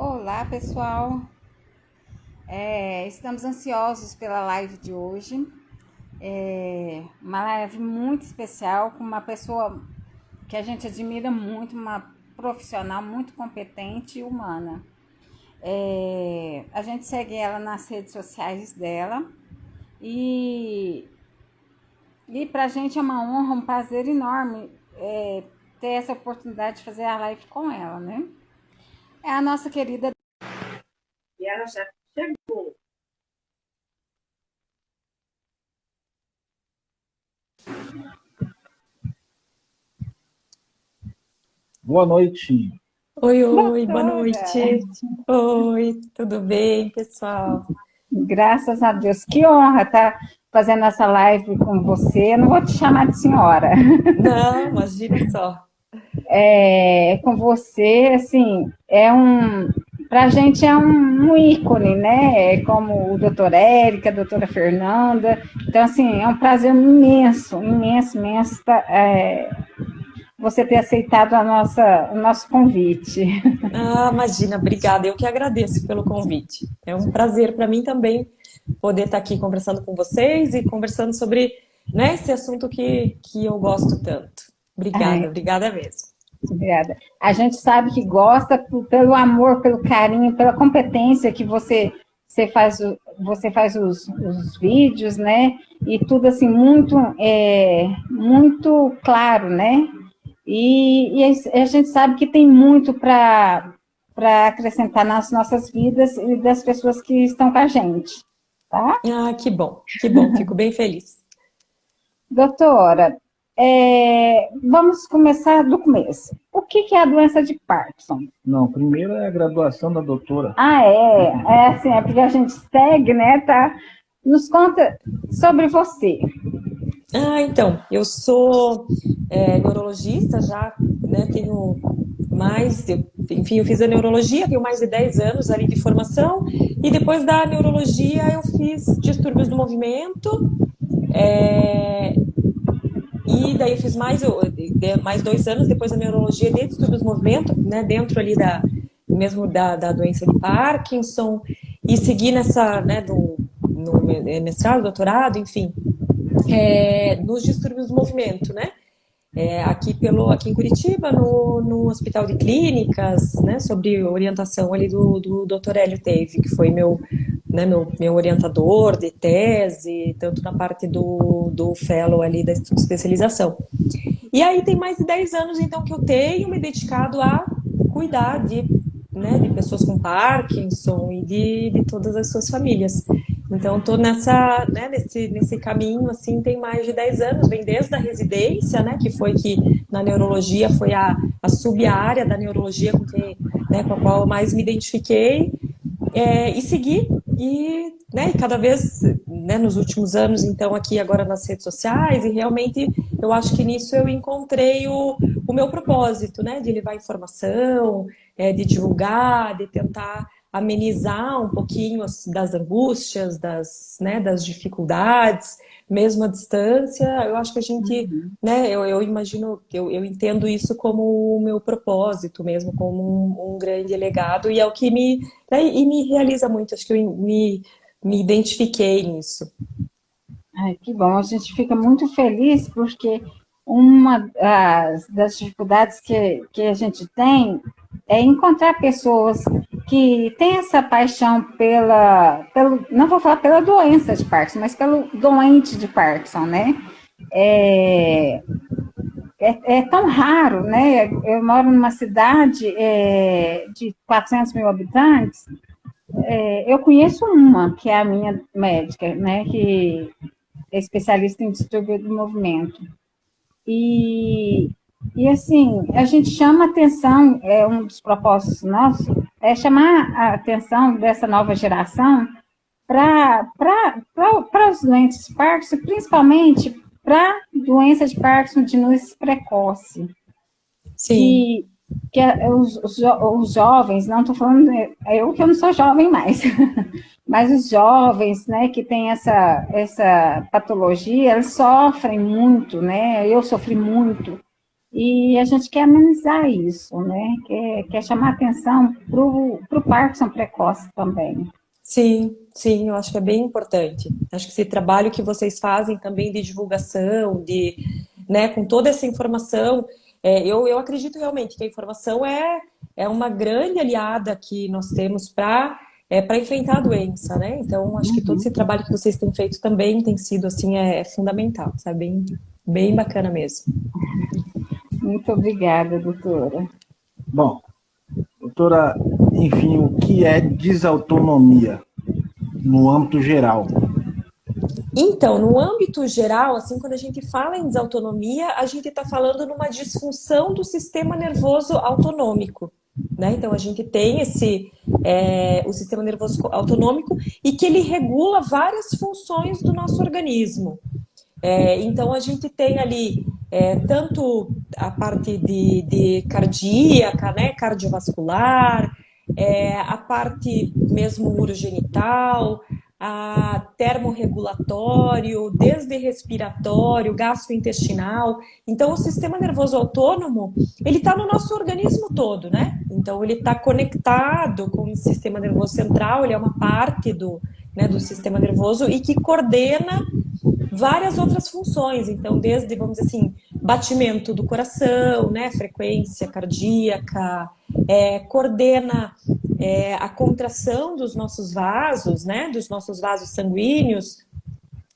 Olá, pessoal. Estamos ansiosos pela live de hoje. Uma live muito especial com uma pessoa que a gente admira muito, uma profissional muito competente e humana. A gente segue ela nas redes sociais dela e para a gente é uma honra, um prazer enorme ter essa oportunidade de fazer a live com ela, né? É a nossa querida. E ela já chegou. Boa noite. Oi, boa Doutora, noite. Oi, tudo bem, pessoal? graças a Deus, que honra estar fazendo essa live com você. Eu não vou te chamar de senhora. Não, imagina só. Com você, assim, para a gente é um ícone, né? Como o doutor Érica, a doutora Fernanda. Então, assim, é um prazer imenso, imenso, imenso você ter aceitado o nosso convite. Ah, imagina, obrigada. Eu que agradeço pelo convite. É um prazer para mim também poder estar aqui conversando com vocês e conversando sobre, né, esse assunto que eu gosto tanto. Obrigada, Ai, obrigada mesmo. obrigada. A gente sabe que gosta pelo amor, pelo carinho, pela competência que você faz os vídeos, né? E tudo assim muito claro, né? E a gente sabe que tem muito para acrescentar nas nossas vidas e das pessoas que estão com a gente, tá? Ah, que bom, fico bem feliz. Doutora, vamos começar do começo. O que é a doença de Parkinson? Não, primeiro é a graduação da doutora. É assim, é porque a gente segue, né, tá? Nos conta sobre você. Ah, então, eu sou neurologista já, né, tenho enfim, eu fiz a neurologia, tenho mais de 10 anos ali de formação, e depois da neurologia eu fiz distúrbios do movimento, é, e daí eu fiz mais 2 anos depois da neurologia de distúrbios do movimento, né, dentro ali mesmo da doença de Parkinson, e segui nessa, né, no mestrado, doutorado, enfim, nos distúrbios do movimento, né? Aqui em Curitiba, no Hospital de Clínicas, né, sobre orientação ali do Dr. Hélio Teve, que foi meu orientador de tese, tanto na parte do fellow ali da especialização. E aí tem mais de 10 anos, então, que eu tenho me dedicado a cuidar de pessoas com Parkinson e de todas as suas famílias. Então, estou nesse caminho, assim, tem mais de 10 anos, vem desde a residência, né, que foi que na neurologia foi a sub-área da neurologia com a qual eu mais me identifiquei, e segui, e cada vez, né, nos últimos anos, então, aqui agora nas redes sociais, e realmente eu acho que nisso eu encontrei o meu propósito, né, de levar informação, de divulgar, de tentar amenizar um pouquinho das angústias, das dificuldades, mesmo à distância. Eu acho que a gente, né, eu imagino, eu entendo isso como o meu propósito mesmo, como um grande legado, e é o que me realiza muito. Acho que me identifiquei nisso. Ai, que bom, a gente fica muito feliz porque uma das dificuldades que a gente tem é encontrar pessoas que têm essa paixão não vou falar pela doença de Parkinson, mas pelo doente de Parkinson, né? É, é tão raro, né? Eu moro numa cidade de 400 mil habitantes. Eu conheço uma, que é a minha médica, né? Que é especialista em distúrbio do movimento. E, e assim, a gente chama atenção, um dos propósitos nossos, é chamar a atenção dessa nova geração para os doentes de Parkinson, principalmente para doença de Parkinson de início precoce. Sim. Que os jovens, não estou falando, eu que eu não sou jovem mais, mas os jovens, né, que têm essa patologia, eles sofrem muito, né, eu sofri muito, E a gente quer amenizar isso, né? Quer chamar atenção para o Parkinson precoce também. Sim, sim, eu acho que é bem importante. Acho que esse trabalho que vocês fazem também de divulgação, né, com toda essa informação, eu acredito realmente que a informação é uma grande aliada que nós temos para enfrentar a doença, né? Então, acho que todo esse trabalho que vocês têm feito também tem sido, assim, fundamental, sabe? Bem bacana mesmo. Muito obrigada, doutora. Bom, doutora, enfim, o que é desautonomia no âmbito geral? Então, no âmbito geral, assim, quando a gente fala em desautonomia, a gente está falando numa disfunção do sistema nervoso autonômico, né? Então, a gente tem o sistema nervoso autonômico e que ele regula várias funções do nosso organismo. Então, a gente tem ali tanto a parte de cardíaca, né, cardiovascular, a parte mesmo urogenital, a termorregulatório, desde respiratório, gastrointestinal. Então, o sistema nervoso autônomo, ele está no nosso organismo todo, né? Então, ele está conectado com o sistema nervoso central, ele é uma parte do sistema nervoso e que coordena várias outras funções, então desde, vamos dizer assim, batimento do coração, né, frequência cardíaca, coordena a contração dos nossos vasos, né, dos nossos vasos sanguíneos,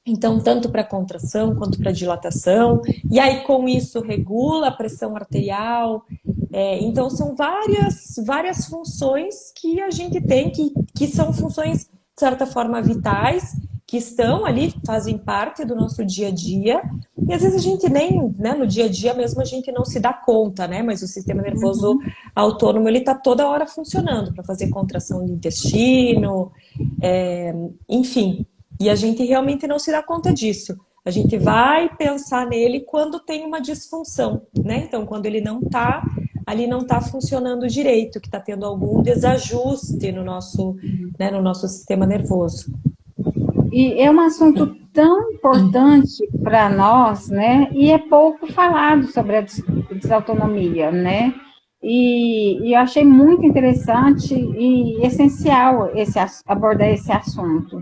então tanto para contração quanto para dilatação, e aí com isso regula a pressão arterial, então são várias funções que a gente tem, que são funções, de certa forma, vitais, que estão ali, fazem parte do nosso dia a dia, e às vezes a gente nem, né, no dia a dia mesmo a gente não se dá conta, né, mas o sistema nervoso autônomo, ele está toda hora funcionando para fazer contração do intestino, enfim, e a gente realmente não se dá conta disso. A gente vai pensar nele quando tem uma disfunção, né, então quando ele não está ali, não está funcionando direito, que está tendo algum desajuste no nosso sistema nervoso. E é um assunto tão importante para nós, né? E é pouco falado sobre a desautonomia, né? E eu achei muito interessante e essencial abordar esse assunto.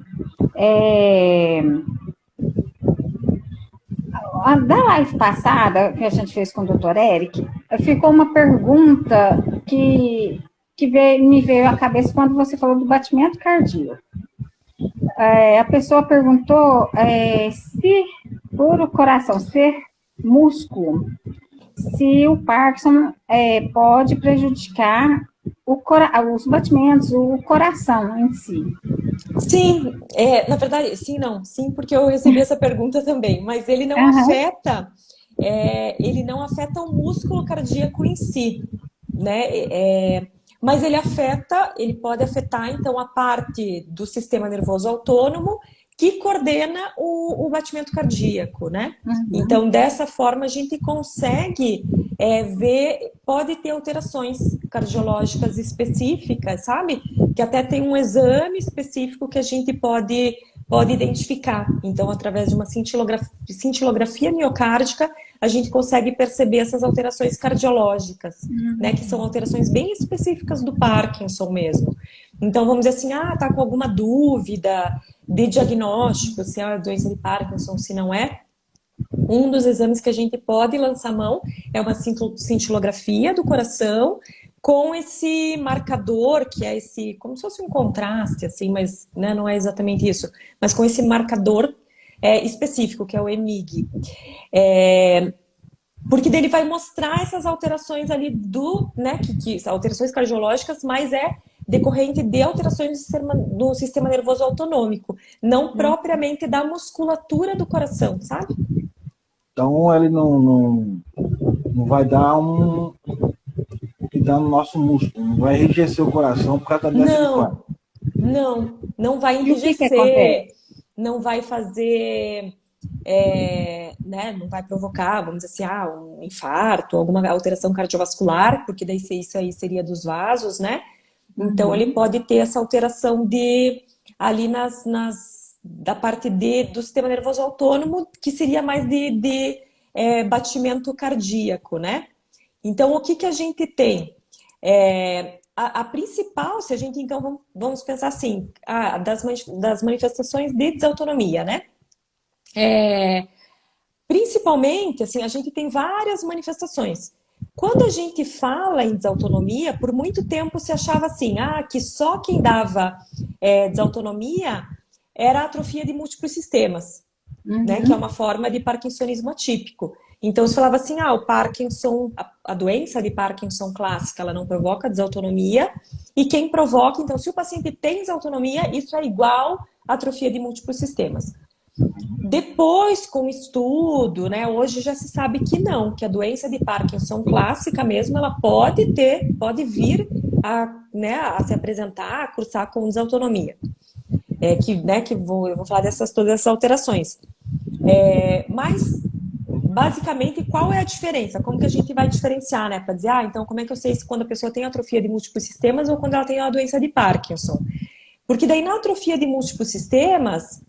Da live passada, que a gente fez com o Dr. Eric, ficou uma pergunta que me veio à cabeça quando você falou do batimento cardíaco. A pessoa perguntou se, por o coração ser músculo, se o Parkinson pode prejudicar os batimentos, o coração em si. Sim, na verdade, sim, porque eu recebi essa pergunta também, mas ele não afeta, o músculo cardíaco em si, né? Mas ele pode afetar, então, a parte do sistema nervoso autônomo que coordena o batimento cardíaco, né? Então, dessa forma, a gente consegue ver, pode ter alterações cardiológicas específicas, sabe? Que até tem um exame específico que a gente pode identificar. Então, através de uma cintilografia miocárdica, a gente consegue perceber essas alterações cardiológicas, né? Que são alterações bem específicas do Parkinson mesmo. Então, vamos dizer assim, tá com alguma dúvida de diagnóstico, se é a doença de Parkinson, se não é. Um dos exames que a gente pode lançar mão é uma cintilografia do coração com esse marcador, que é como se fosse um contraste, assim, mas né, não é exatamente isso, mas com esse marcador específico, que é o EMIG. Porque daí ele vai mostrar essas alterações ali alterações cardiológicas, mas decorrente de alterações do sistema nervoso autonômico, não propriamente da musculatura do coração, sabe? Então ele não vai dar o que dá no nosso músculo, não vai enrijecer o coração por causa da doença. Não vai enrijecer, não vai fazer, né, não vai provocar, vamos dizer assim, um infarto, alguma alteração cardiovascular, porque daí isso aí seria dos vasos, né? Então ele pode ter essa alteração ali da parte do sistema nervoso autônomo, que seria mais batimento cardíaco, né? Então, o que que a gente tem? A principal, se a gente então vamos pensar assim, das manifestações de desautonomia, né? Principalmente, assim, a gente tem várias manifestações. Quando a gente fala em desautonomia, por muito tempo se achava assim, que só quem dava desautonomia era a atrofia de múltiplos sistemas, né? Que é uma forma de parkinsonismo atípico. Então se falava assim, o Parkinson, a doença de Parkinson clássica, ela não provoca desautonomia, e quem provoca, então, se o paciente tem desautonomia, isso é igual a atrofia de múltiplos sistemas. Depois, com o estudo, né, hoje já se sabe que não, que a doença de Parkinson clássica mesmo, ela pode vir a se apresentar, a cursar com desautonomia. Eu vou falar todas essas alterações. Mas, basicamente, qual é a diferença? Como que a gente vai diferenciar, né? Para dizer, então, como é que eu sei se quando a pessoa tem atrofia de múltiplos sistemas ou quando ela tem a doença de Parkinson? Porque daí, na atrofia de múltiplos sistemas,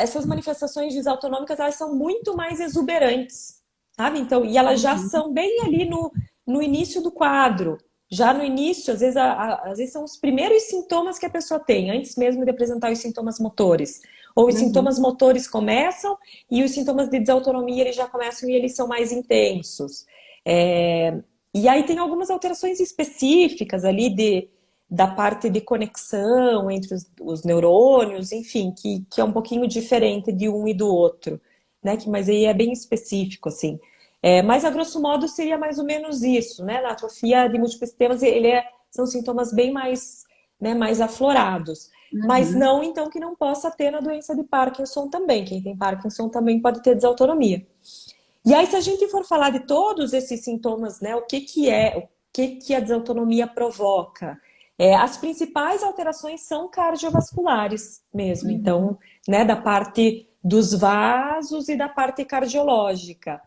essas manifestações desautonômicas, elas são muito mais exuberantes, sabe? Então, e elas já são bem ali no início do quadro. Já no início, às vezes são os primeiros sintomas que a pessoa tem, antes mesmo de apresentar os sintomas motores. Ou os sintomas motores começam e os sintomas de desautonomia eles já começam e eles são mais intensos. E aí tem algumas alterações específicas ali da parte de conexão entre os neurônios, enfim, que é um pouquinho diferente de um e do outro, né? Mas aí é bem específico, assim. Mas, a grosso modo, seria mais ou menos isso, né? Na atrofia de múltiplos sistemas, são sintomas bem mais, né, mais aflorados. Mas não, então, que não possa ter na doença de Parkinson também. Quem tem Parkinson também pode ter desautonomia. E aí, se a gente for falar de todos esses sintomas, né? O que a desautonomia provoca? As principais alterações são cardiovasculares mesmo. Então, né, da parte dos vasos e da parte cardiológica.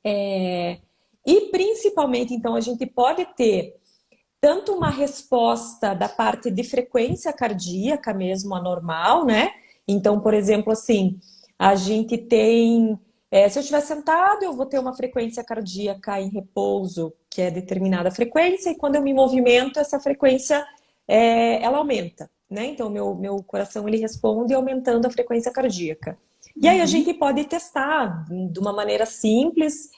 E principalmente, então, a gente pode ter tanto uma resposta da parte de frequência cardíaca mesmo, anormal, né? Então, por exemplo, assim, a gente tem... se eu estiver sentado, eu vou ter uma frequência cardíaca em repouso, que é determinada frequência, e quando eu me movimento, essa frequência, ela aumenta, né? Então, meu coração, ele responde aumentando a frequência cardíaca. E aí a gente pode testar de uma maneira simples,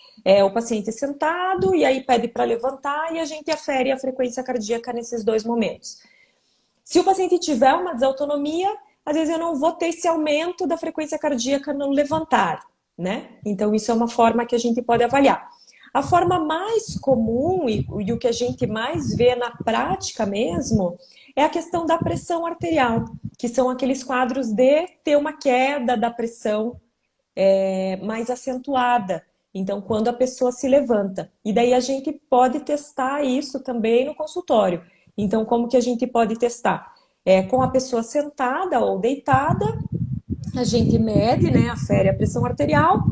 o paciente sentado, e aí pede para levantar, e a gente afere a frequência cardíaca nesses dois momentos. Se o paciente tiver uma desautonomia, às vezes eu não vou ter esse aumento da frequência cardíaca no levantar, né? Então isso é uma forma que a gente pode avaliar. A forma mais comum e o que a gente mais vê na prática mesmo é a questão da pressão arterial, que são aqueles quadros de ter uma queda da pressão mais acentuada. Então, quando a pessoa se levanta. E daí a gente pode testar isso também no consultório. Então, como que a gente pode testar? Com a pessoa sentada ou deitada, a gente mede, né, afere a pressão arterial,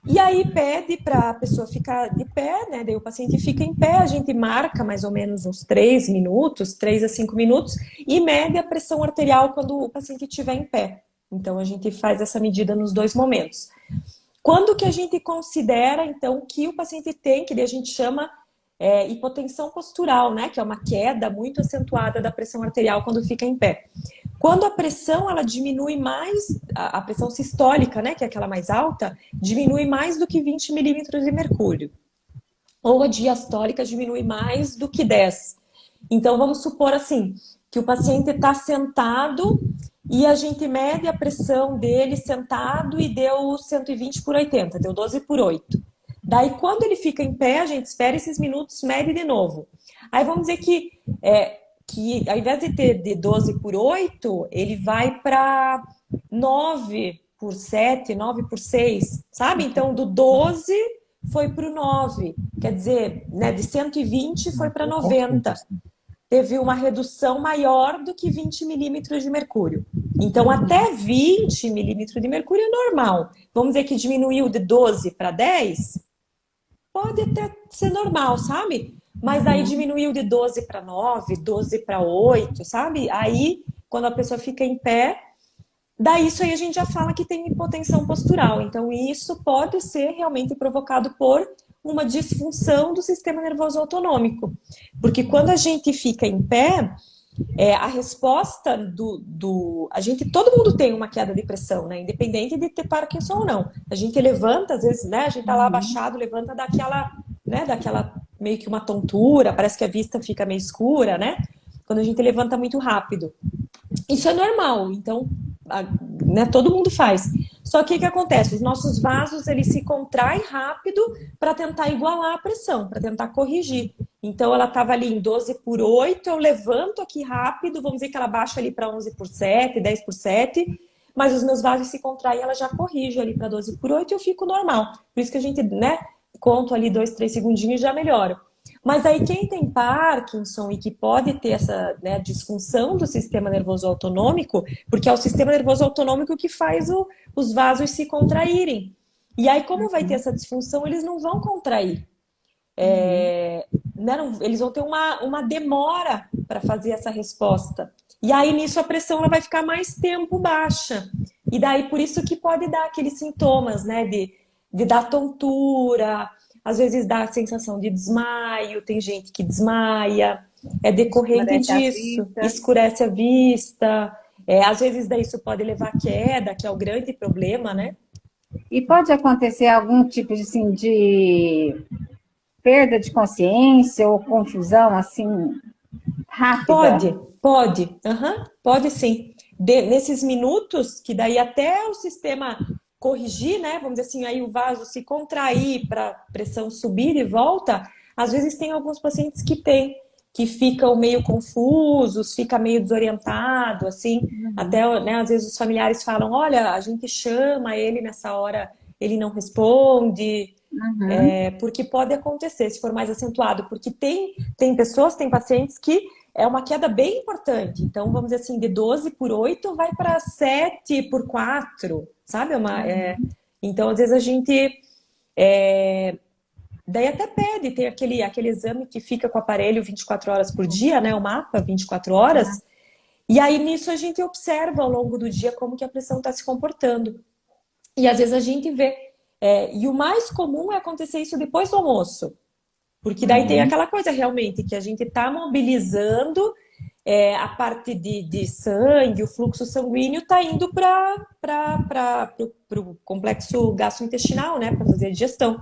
e aí pede para a pessoa ficar de pé, né? Daí o paciente fica em pé, a gente marca mais ou menos uns 3 minutos, 3 a 5 minutos, e mede a pressão arterial quando o paciente estiver em pé. Então, a gente faz essa medida nos dois momentos. Quando que a gente considera, então, que o paciente tem, que a gente chama hipotensão postural, né? Que é uma queda muito acentuada da pressão arterial quando fica em pé. Quando a pressão, ela diminui mais, a pressão sistólica, né? Que é aquela mais alta, diminui mais do que 20 milímetros de mercúrio. Ou a diastólica diminui mais do que 10. Então, vamos supor assim, que o paciente está sentado e a gente mede a pressão dele sentado e deu 120 por 80, deu 12 por 8. Daí, quando ele fica em pé, a gente espera esses minutos, mede de novo. Aí vamos dizer que ao invés de ter de 12 por 8, ele vai para 9 por 7, 9 por 6, sabe? Então, do 12 foi para o 9. Quer dizer, né, de 120 foi para 90. Teve uma redução maior do que 20 milímetros de mercúrio. Então, até 20 milímetros de mercúrio é normal. Vamos dizer que diminuiu de 12 para 10, pode até ser normal, sabe? Mas aí diminuiu de 12 para 9, 12 para 8, sabe? Aí, quando a pessoa fica em pé, Daí isso aí a gente já fala que tem hipotensão postural. Então isso pode ser realmente provocado por uma disfunção do sistema nervoso autonômico. Porque quando a gente fica em pé, a resposta todo mundo tem uma queda de pressão, né? Independente de ter Parkinson ou não. A gente levanta, às vezes, né? A gente tá lá abaixado, levanta daquela meio que uma tontura, parece que a vista fica meio escura, né? Quando a gente levanta muito rápido. Isso é normal, então, né, todo mundo faz. Só que o que acontece? Os nossos vasos, eles se contraem rápido para tentar igualar a pressão, para tentar corrigir. Então, ela estava ali em 12/8, eu levanto aqui rápido, vamos dizer que ela baixa ali para 11/7, 10/7, mas os meus vasos se contraem, ela já corrige ali para 12/8 e eu fico normal. Por isso que a gente, né, conto ali 2, 3 segundinhos e já melhora. Mas aí quem tem Parkinson e que pode ter essa, né, disfunção do sistema nervoso autonômico, porque é o sistema nervoso autonômico que faz os vasos se contraírem. E aí como vai ter essa disfunção, eles não vão contrair. Né, eles vão ter uma demora para fazer essa resposta. E aí nisso a pressão ela vai ficar mais tempo baixa. E daí por isso que pode dar aqueles sintomas, né, de dar tontura, às vezes dá a sensação de desmaio, tem gente que desmaia, é decorrente disso, escurece a vista, às vezes daí isso pode levar à queda, que é o grande problema, né? E pode acontecer algum tipo de, assim, de perda de consciência ou confusão, assim, rápida? Pode, pode sim. Nesses minutos, que daí até o sistema corrigir, né? Vamos dizer assim, aí o vaso se contrair para a pressão subir e volta, às vezes tem alguns pacientes que ficam meio confusos, fica meio desorientado, assim, até, né, às vezes os familiares falam, olha, a gente chama ele nessa hora, ele não responde, porque pode acontecer, se for mais acentuado, porque tem pessoas, tem pacientes que é uma queda bem importante. Então, vamos dizer assim, de 12/8 vai para 7/4, sabe? Então, às vezes a gente... daí até pede, tem aquele exame que fica com o aparelho 24 horas por dia, né? O mapa, 24 horas. E aí, nisso, a gente observa ao longo do dia como que a pressão está se comportando. E às vezes a gente vê. E o mais comum é acontecer isso depois do almoço. Porque daí tem aquela coisa realmente que a gente está mobilizando a parte de sangue, o fluxo sanguíneo está indo para o complexo gastrointestinal, né, para fazer a digestão.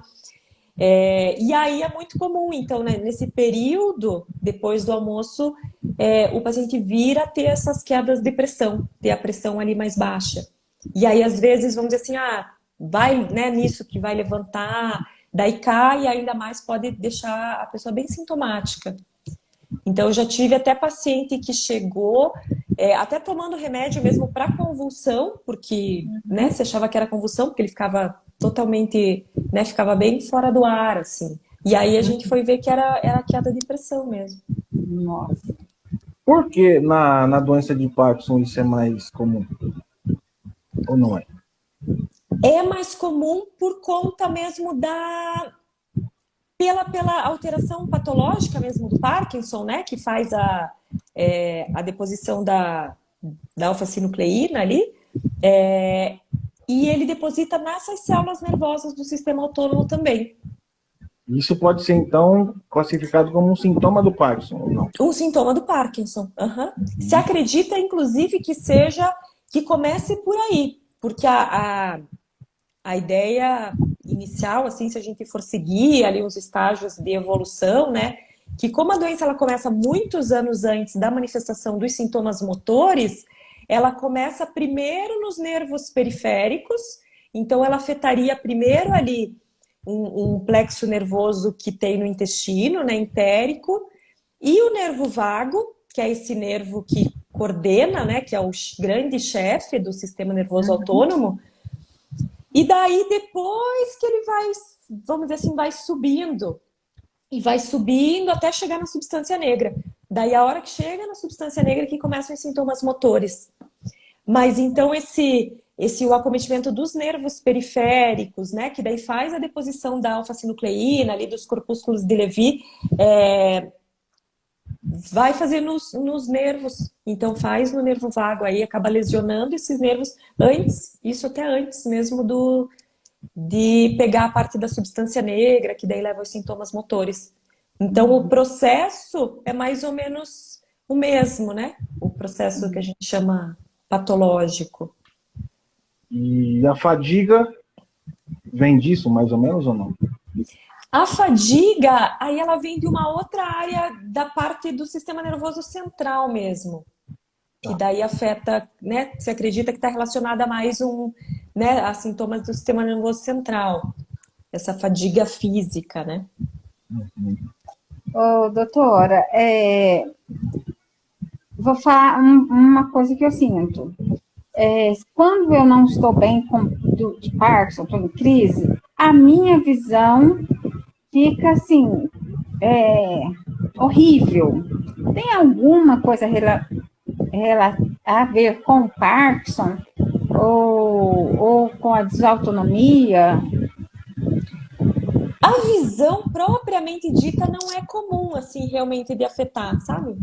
E aí é muito comum, então, né, nesse período, depois do almoço, o paciente vira a ter essas quedas de pressão, ter a pressão ali mais baixa. E aí, às vezes, vamos dizer assim, vai, né, nisso que vai levantar, daí cai e ainda mais pode deixar a pessoa bem sintomática. Então, eu já tive até paciente que chegou, até tomando remédio mesmo para convulsão, porque, né, você achava que era convulsão, porque ele ficava totalmente, né, ficava bem fora do ar, assim. E aí a gente foi ver que era queda de pressão mesmo. Nossa. Por que na doença de Parkinson isso é mais comum? Ou não é? É mais comum por conta mesmo pela alteração patológica mesmo do Parkinson, né? Que faz a deposição da alfa-sinucleína ali. E ele deposita nessas células nervosas do sistema autônomo também. Isso pode ser, então, classificado como um sintoma do Parkinson, ou não? Um sintoma do Parkinson. Se acredita, inclusive, que comece por aí. Porque a ideia inicial, assim, se a gente for seguir ali os estágios de evolução, né? Que como a doença ela começa muitos anos antes da manifestação dos sintomas motores, ela começa primeiro nos nervos periféricos, então ela afetaria primeiro ali um plexo nervoso que tem no intestino, né, entérico, e o nervo vago, que é esse nervo que coordena, né, que é o grande chefe do sistema nervoso autônomo. E daí, depois que ele vai, vamos dizer assim, vai subindo. E vai subindo até chegar na substância negra. Daí, a hora que chega na substância negra, que começam os sintomas motores. Mas, então, o acometimento dos nervos periféricos, né? Que daí faz a deposição da alfa-sinucleína, ali dos corpúsculos de Levy, vai fazer nos nervos. Então faz no nervo vago, aí acaba lesionando esses nervos antes, isso até antes mesmo de pegar a parte da substância negra, que daí leva aos sintomas motores. Então o processo é mais ou menos o mesmo, né? O processo que a gente chama patológico. E a fadiga vem disso, mais ou menos, ou não? A fadiga, aí ela vem de uma outra área da parte do sistema nervoso central mesmo. Que daí afeta, né? Se acredita que está relacionada mais né, a sintomas do sistema nervoso central. Essa fadiga física, né? Ô, doutora, vou falar uma coisa que eu sinto. Quando eu não estou bem de Parkinson, estou em crise, a minha visão fica assim, horrível. Tem alguma coisa a ver com o Parkinson ou com a desautonomia? A visão propriamente dita não é comum, assim, realmente de afetar, sabe?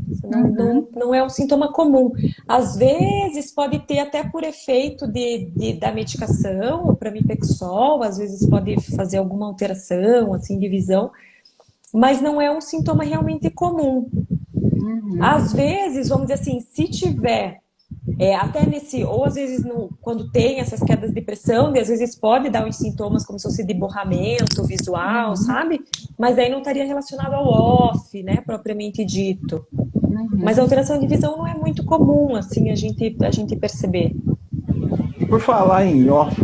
Não é um sintoma comum. Às vezes pode ter até por efeito da medicação, o pramipexol, às vezes pode fazer alguma alteração, assim, de visão, mas não é um sintoma realmente comum. Às vezes, vamos dizer assim, se tiver até ou às vezes quando tem essas quedas de pressão, às vezes pode dar uns sintomas como se fosse de borramento visual, sabe? Mas aí não estaria relacionado ao off, né, propriamente dito. Mas a alteração de visão não é muito comum, assim, a gente perceber. Por falar em off,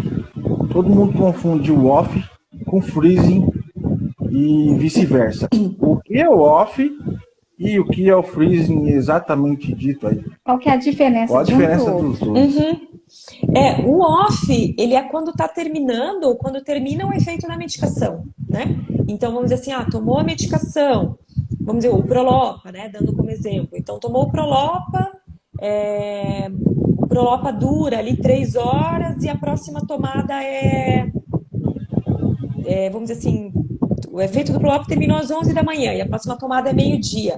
todo mundo confunde o off com freezing e vice-versa. O que é o off e o que é o freezing exatamente dito aí? Qual que é a diferença? Qual a diferença dos dois? O off, ele é quando está terminando ou quando termina o efeito da medicação, né? Então, vamos dizer assim, tomou a medicação, vamos dizer, o Prolopa, né? Dando como exemplo. Então, tomou o Prolopa dura ali 3 horas e a próxima tomada vamos dizer assim, o efeito do Prolopa terminou às 11 da manhã e a próxima tomada é meio-dia.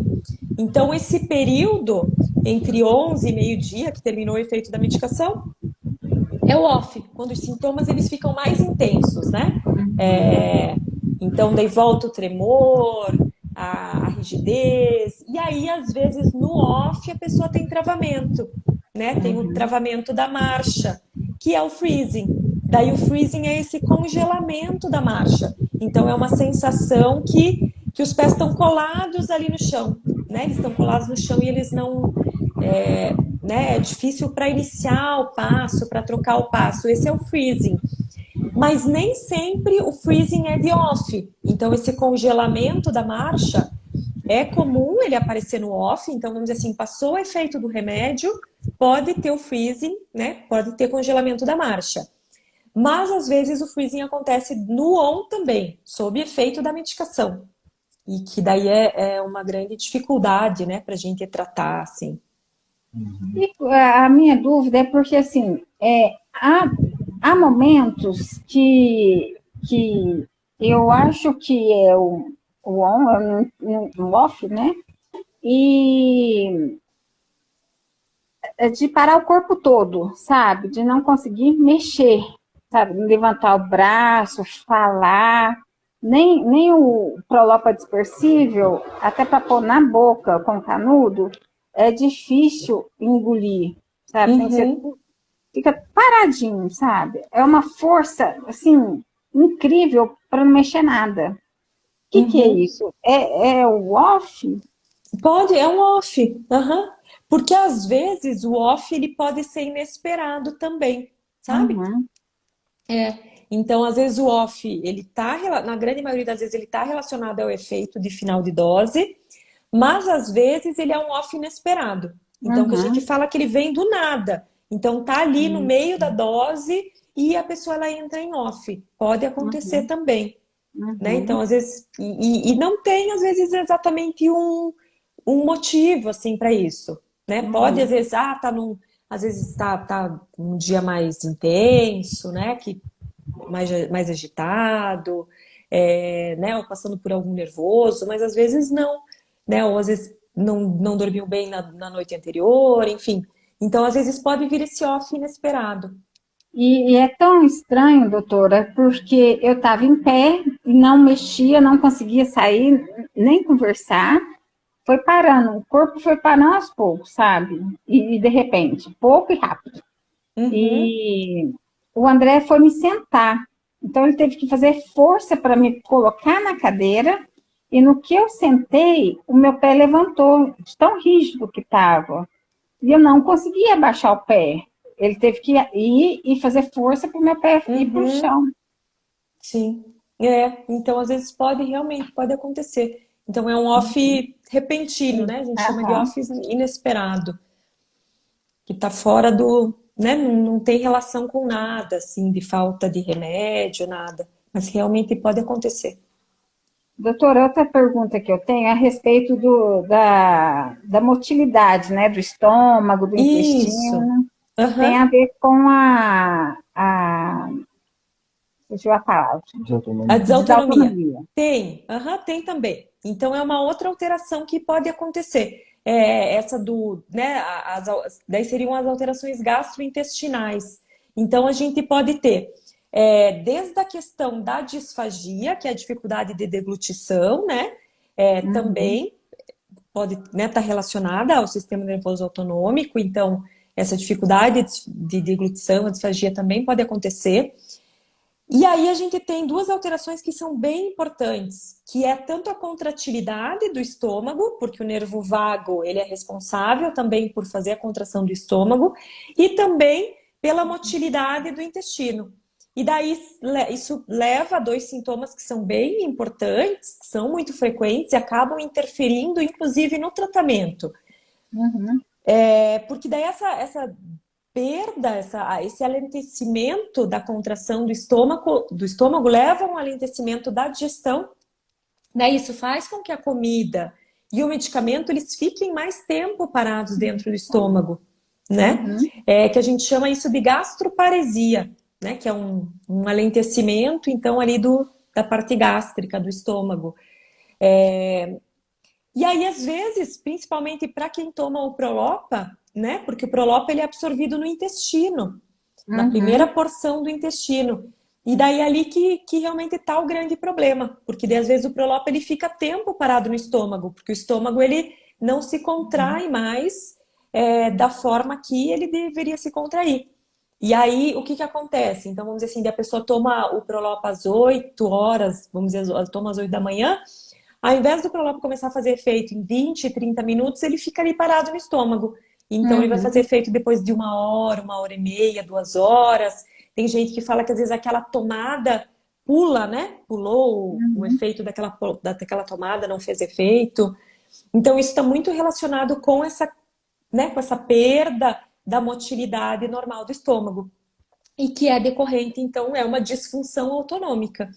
Então, esse período entre 11 e meio-dia, que terminou o efeito da medicação, é o off, quando os sintomas eles ficam mais intensos, né? Então, daí volta o tremor, a rigidez, e aí, às vezes, no off, a pessoa tem travamento, né? Tem o travamento da marcha, que é o freezing. Daí, o freezing é esse congelamento da marcha. Então, é uma sensação que os pés estão colados ali no chão, né? Eles estão colados no chão e eles não... né? É difícil para iniciar o passo, para trocar o passo. Esse é o freezing. Mas nem sempre o freezing é de off. Então, esse congelamento da marcha é comum ele aparecer no off. Então, vamos dizer assim, passou o efeito do remédio, pode ter o freezing, né? Pode ter congelamento da marcha. Mas, às vezes, o freezing acontece no on também, sob efeito da medicação. E que daí é uma grande dificuldade, né? Para a gente tratar, assim. E a minha dúvida é porque, assim, há momentos que eu acho que é o on, o off, né? E de parar o corpo todo, sabe? De não conseguir mexer, sabe? Levantar o braço, falar. Nem o Prolopa dispersível, até para pôr na boca com canudo, é difícil engolir, sabe? Tem que ser, fica paradinho, sabe? É uma força, assim, incrível para não mexer nada. O que é isso? É o off? Pode, é um off. Porque, às vezes, o off ele pode ser inesperado também, sabe? Então, às vezes, o off, ele tá, na grande maioria das vezes, ele está relacionado ao efeito de final de dose, mas, às vezes, ele é um off inesperado. Então, que a gente fala que ele vem do nada. Então, tá ali no meio da dose e a pessoa ela entra em off. Pode acontecer também. Né? Então, às vezes... E não tem, às vezes, exatamente um motivo, assim, para isso. Né? Pode, às vezes, às vezes tá um dia mais intenso, né? Que mais agitado, né? Ou passando por algum nervoso, mas às vezes não, né? Ou às vezes não dormiu bem na noite anterior, enfim. Então, às vezes, pode vir esse off inesperado. E é tão estranho, doutora, porque eu estava em pé e não mexia, não conseguia sair, nem conversar. Foi parando, o corpo foi parando aos poucos, sabe? E de repente, pouco e rápido. Uhum. E o André foi me sentar. Então ele teve que fazer força para me colocar na cadeira. E no que eu sentei, o meu pé levantou, de tão rígido que estava. E eu não conseguia abaixar o pé. Ele teve que ir e fazer força para o meu pé ir para o Uhum. chão. Sim. Então às vezes realmente pode acontecer. Então é um off repentino, né? A gente chama de Aham. off inesperado, que tá fora do, né? Não tem relação com nada, assim, de falta de remédio, nada. Mas realmente pode acontecer. Doutora, outra pergunta que eu tenho é a respeito da motilidade, né? Do estômago, do Isso. intestino. Tem Aham. a ver com fugiu a palavra, A Desautonomia. desautonomia. desautonomia. Tem, tem também. Então é uma outra alteração que pode acontecer. Essa do, né, daí seriam as alterações gastrointestinais. Então a gente pode ter desde a questão da disfagia, que é a dificuldade de deglutição, né? Uhum. Também pode, né, estar relacionada ao sistema nervoso autonômico. Então essa dificuldade de deglutição, a disfagia também pode acontecer. E aí a gente tem duas alterações que são bem importantes, que é tanto a contratilidade do estômago, porque o nervo vago ele é responsável também por fazer a contração do estômago, e também pela motilidade do intestino. E daí isso leva a dois sintomas que são bem importantes, que são muito frequentes e acabam interferindo, inclusive, no tratamento. Uhum. Porque daí essa perda, esse alentecimento da contração do estômago leva a um alentecimento da digestão, né? Isso faz com que a comida e o medicamento eles fiquem mais tempo parados dentro do estômago, né? Uhum. Que a gente chama isso de gastroparesia, né? Que é um alentecimento, então, ali da parte gástrica do estômago. E aí, às vezes, principalmente para quem toma o Prolopa, né? Porque o Prolopa ele é absorvido no intestino, na primeira Uhum. porção do intestino. E daí é ali que realmente está o grande problema, porque daí, às vezes o Prolopa ele fica tempo parado no estômago, porque o estômago ele não se contrai mais da forma que ele deveria se contrair. E aí, o que acontece? Então, vamos dizer assim, a pessoa toma o Prolopa às 8 horas, vamos dizer, toma às 8 da manhã, ao invés do Prolopa começar a fazer efeito em 20, 30 minutos, ele fica ali parado no estômago. Então, ele vai fazer Uhum. efeito depois de 1 hora e meia, 2 horas. Tem gente que fala que às vezes aquela tomada pula, né? Pulou o Uhum. efeito daquela tomada, não fez efeito. Então, isso está muito relacionado com né, com essa perda da motilidade normal do estômago. E que é decorrente, então, é uma disfunção autonômica.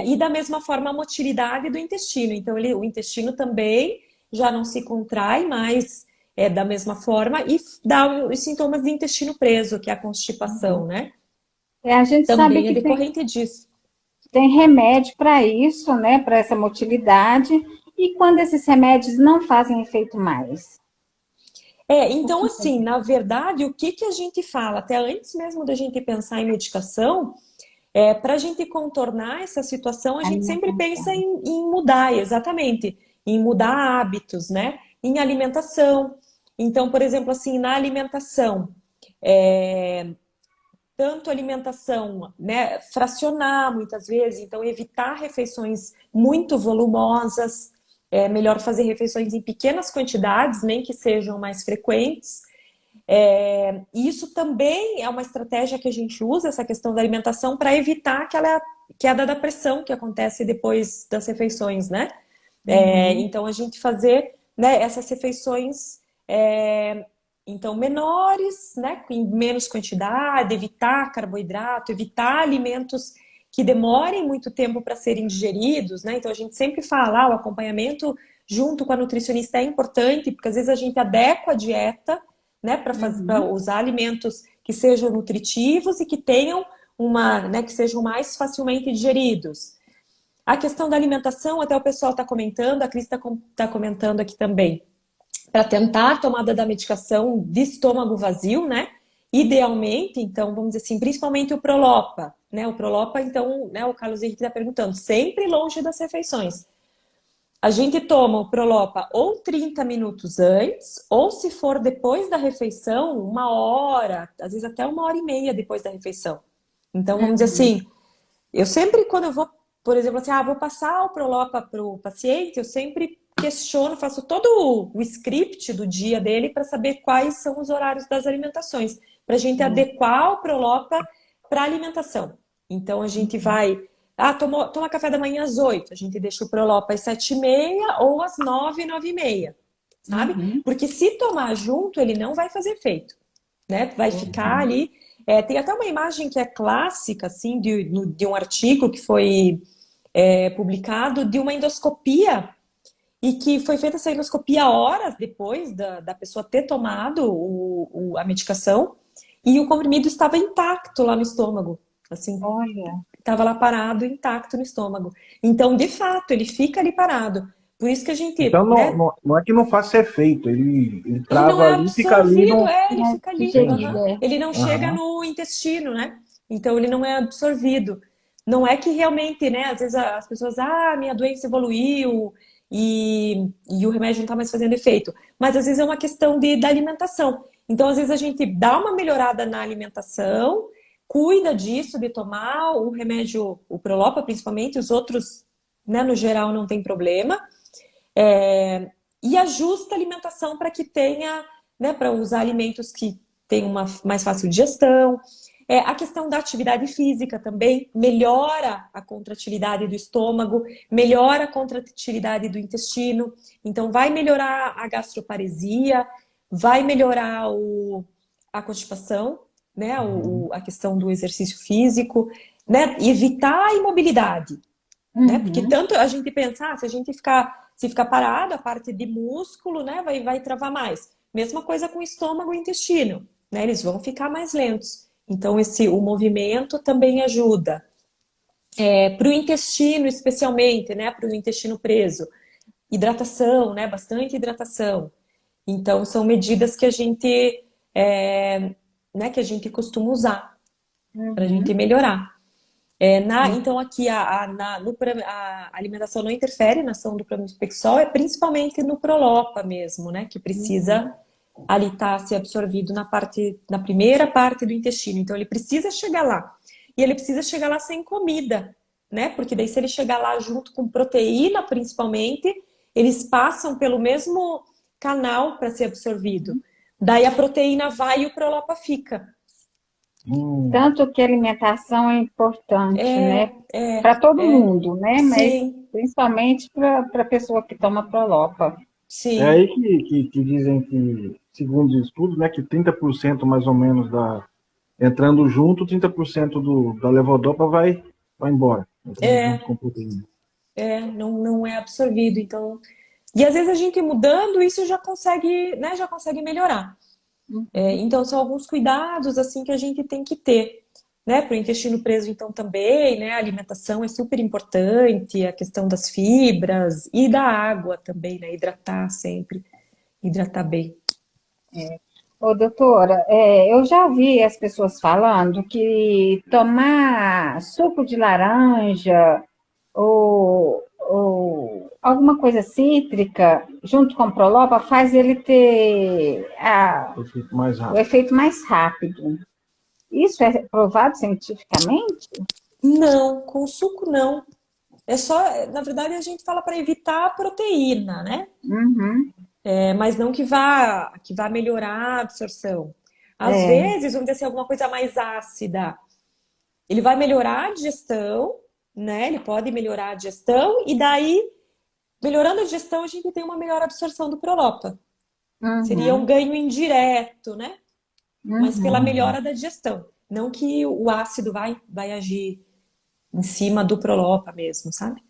E da mesma forma a motilidade do intestino. Então, o intestino também já não se contrai mais da mesma forma e dá os sintomas de intestino preso, que é a constipação, né? A gente sabe Também é que decorrente disso. tem remédio para isso, né? Para essa motilidade. E quando esses remédios não fazem efeito mais? O Então, que assim, fazer? na verdade, o que a gente fala, até antes mesmo da gente pensar em medicação, para a gente contornar essa situação, a gente sempre pensa Alimentação. em mudar, exatamente, em mudar hábitos, né? Em alimentação. Então, por exemplo, assim, na alimentação, tanto alimentação, né, fracionar muitas vezes, então evitar refeições muito volumosas, é melhor fazer refeições em pequenas quantidades, nem que sejam mais frequentes. Isso também é uma estratégia que a gente usa, essa questão da alimentação, para evitar aquela queda da pressão que acontece depois das refeições, né? Uhum. Então, a gente fazer, né, essas refeições então menores, né, em menos quantidade, evitar carboidrato, evitar alimentos que demorem muito tempo para serem digeridos, né? Então, a gente sempre fala, o acompanhamento junto com a nutricionista é importante, porque às vezes a gente adequa a dieta, né, para Uhum. usar alimentos que sejam nutritivos e que tenham né, que sejam mais facilmente digeridos. A questão da alimentação, até o pessoal está comentando, a Cris está comentando aqui também, para tentar a tomada da medicação de estômago vazio, né? Idealmente, então, vamos dizer assim, principalmente o Prolopa, né? O Prolopa, então, né, o Carlos Henrique está perguntando, sempre longe das refeições. A gente toma o Prolopa ou 30 minutos antes, ou se for depois da refeição, 1 hora, às vezes até 1 hora e meia depois da refeição. Então, vamos dizer assim, eu sempre, quando eu vou, por exemplo, assim, vou passar o Prolopa para o paciente, eu sempre questiono, faço todo o script do dia dele para saber quais são os horários das alimentações, para a gente adequar o Prolopa para a alimentação. Então, a gente vai... toma café da manhã às 8, a gente deixa o Prolopa às 7h30 ou às 9, 9h30, sabe? Porque se tomar junto, ele não vai fazer efeito, né? Vai ficar ali... tem até uma imagem que é clássica, assim, de um artigo que foi publicado de uma endoscopia e que foi feita essa endoscopia horas depois da pessoa ter tomado a medicação e o comprimido estava intacto lá no estômago, assim. Olha. Estava lá parado, intacto no estômago. Então, de fato, ele fica ali parado. Por isso que a gente... Então né? não é que não faça efeito, ele Ele trava não é ali, fica ali. absorvido, ele fica ali. Entendi. Ele não chega no intestino, né? Então, ele não é absorvido. Não é que realmente, né? Às vezes as pessoas, minha doença evoluiu e o remédio não está mais fazendo efeito. Mas às vezes é uma questão da alimentação. Então, às vezes a gente dá uma melhorada na alimentação, cuida disso, de tomar o remédio, o Prolopa principalmente, os outros, né, no geral, não tem problema. E ajusta a alimentação para que tenha, né, para usar alimentos que tenham uma mais fácil digestão. A questão da atividade física também melhora a contratilidade do estômago, melhora a contratilidade do intestino. Então, vai melhorar a gastroparesia, vai melhorar a constipação, né, a questão do exercício físico, né, evitar a imobilidade. Né? Porque tanto a gente pensa, se a gente ficar parado, a parte de músculo, né, vai travar mais. Mesma coisa com o estômago e o intestino, né? Eles vão ficar mais lentos. Então, o movimento também ajuda. Para o intestino, especialmente, né, para o intestino preso, hidratação, né, bastante hidratação. Então, são medidas que a gente, né, que a gente costuma usar para a gente melhorar. Então, aqui a alimentação não interfere na ação do pramipexol, principalmente no Prolopa mesmo, né? Que precisa ali estar ser absorvido na primeira parte do intestino. Então, ele precisa chegar lá. E ele precisa chegar lá sem comida, né? Porque daí, se ele chegar lá junto com proteína, principalmente, eles passam pelo mesmo canal para ser absorvido. Daí, a proteína vai e o Prolopa fica. Tanto que a alimentação é importante, né? Para todo mundo, né? Mas principalmente para a pessoa que toma Prolopa. Sim. É aí que dizem que, segundo os estudos, né, que 30% mais ou menos entrando junto, 30% da levodopa vai embora. Junto com proteína. Não é absorvido. Então, e às vezes a gente mudando, isso já consegue, né, já consegue melhorar. Então, são alguns cuidados assim que a gente tem que ter, né? Para o intestino preso, então, também, né? A alimentação é super importante, a questão das fibras e da água também, né? Hidratar sempre, hidratar bem. Ô, doutora, eu já ouvi as pessoas falando que tomar suco de laranja ou alguma coisa cítrica junto com Prolopa faz ele ter o efeito mais rápido. Isso é provado cientificamente? Não, com suco não. É só, na verdade, a gente fala para evitar a proteína, né? Mas não que vá melhorar a absorção. Às vezes, vamos dizer assim, alguma coisa mais ácida, ele vai melhorar a digestão, né? Ele pode melhorar a digestão e daí, melhorando a digestão, a gente tem uma melhor absorção do Prolopa. Seria um ganho indireto, né? Mas pela melhora da digestão. Não que o ácido vai agir em cima do Prolopa mesmo, sabe?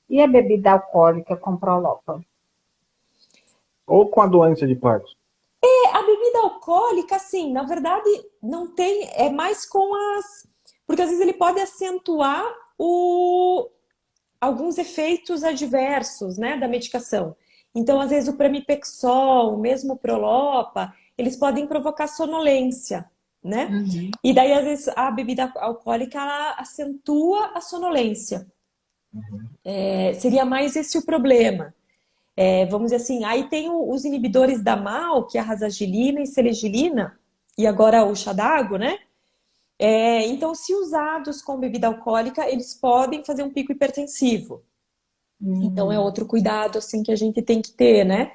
E a bebida alcoólica com Prolopa? Ou com a doença de Parkinson? A bebida alcoólica, assim, na verdade, não tem... É mais com as... Porque às vezes ele pode acentuar alguns efeitos adversos, né, da medicação. Então, às vezes, o pramipexol, mesmo o Prolopa, eles podem provocar sonolência, né? Uhum. E daí, às vezes, a bebida alcoólica, ela acentua a sonolência. Seria mais esse o problema. Vamos dizer assim, aí tem os inibidores da MAO, que é a rasagilina e selegilina, e agora o Xadago, né? Então, se usados com bebida alcoólica, eles podem fazer um pico hipertensivo. Então, é outro cuidado, assim, que a gente tem que ter, né?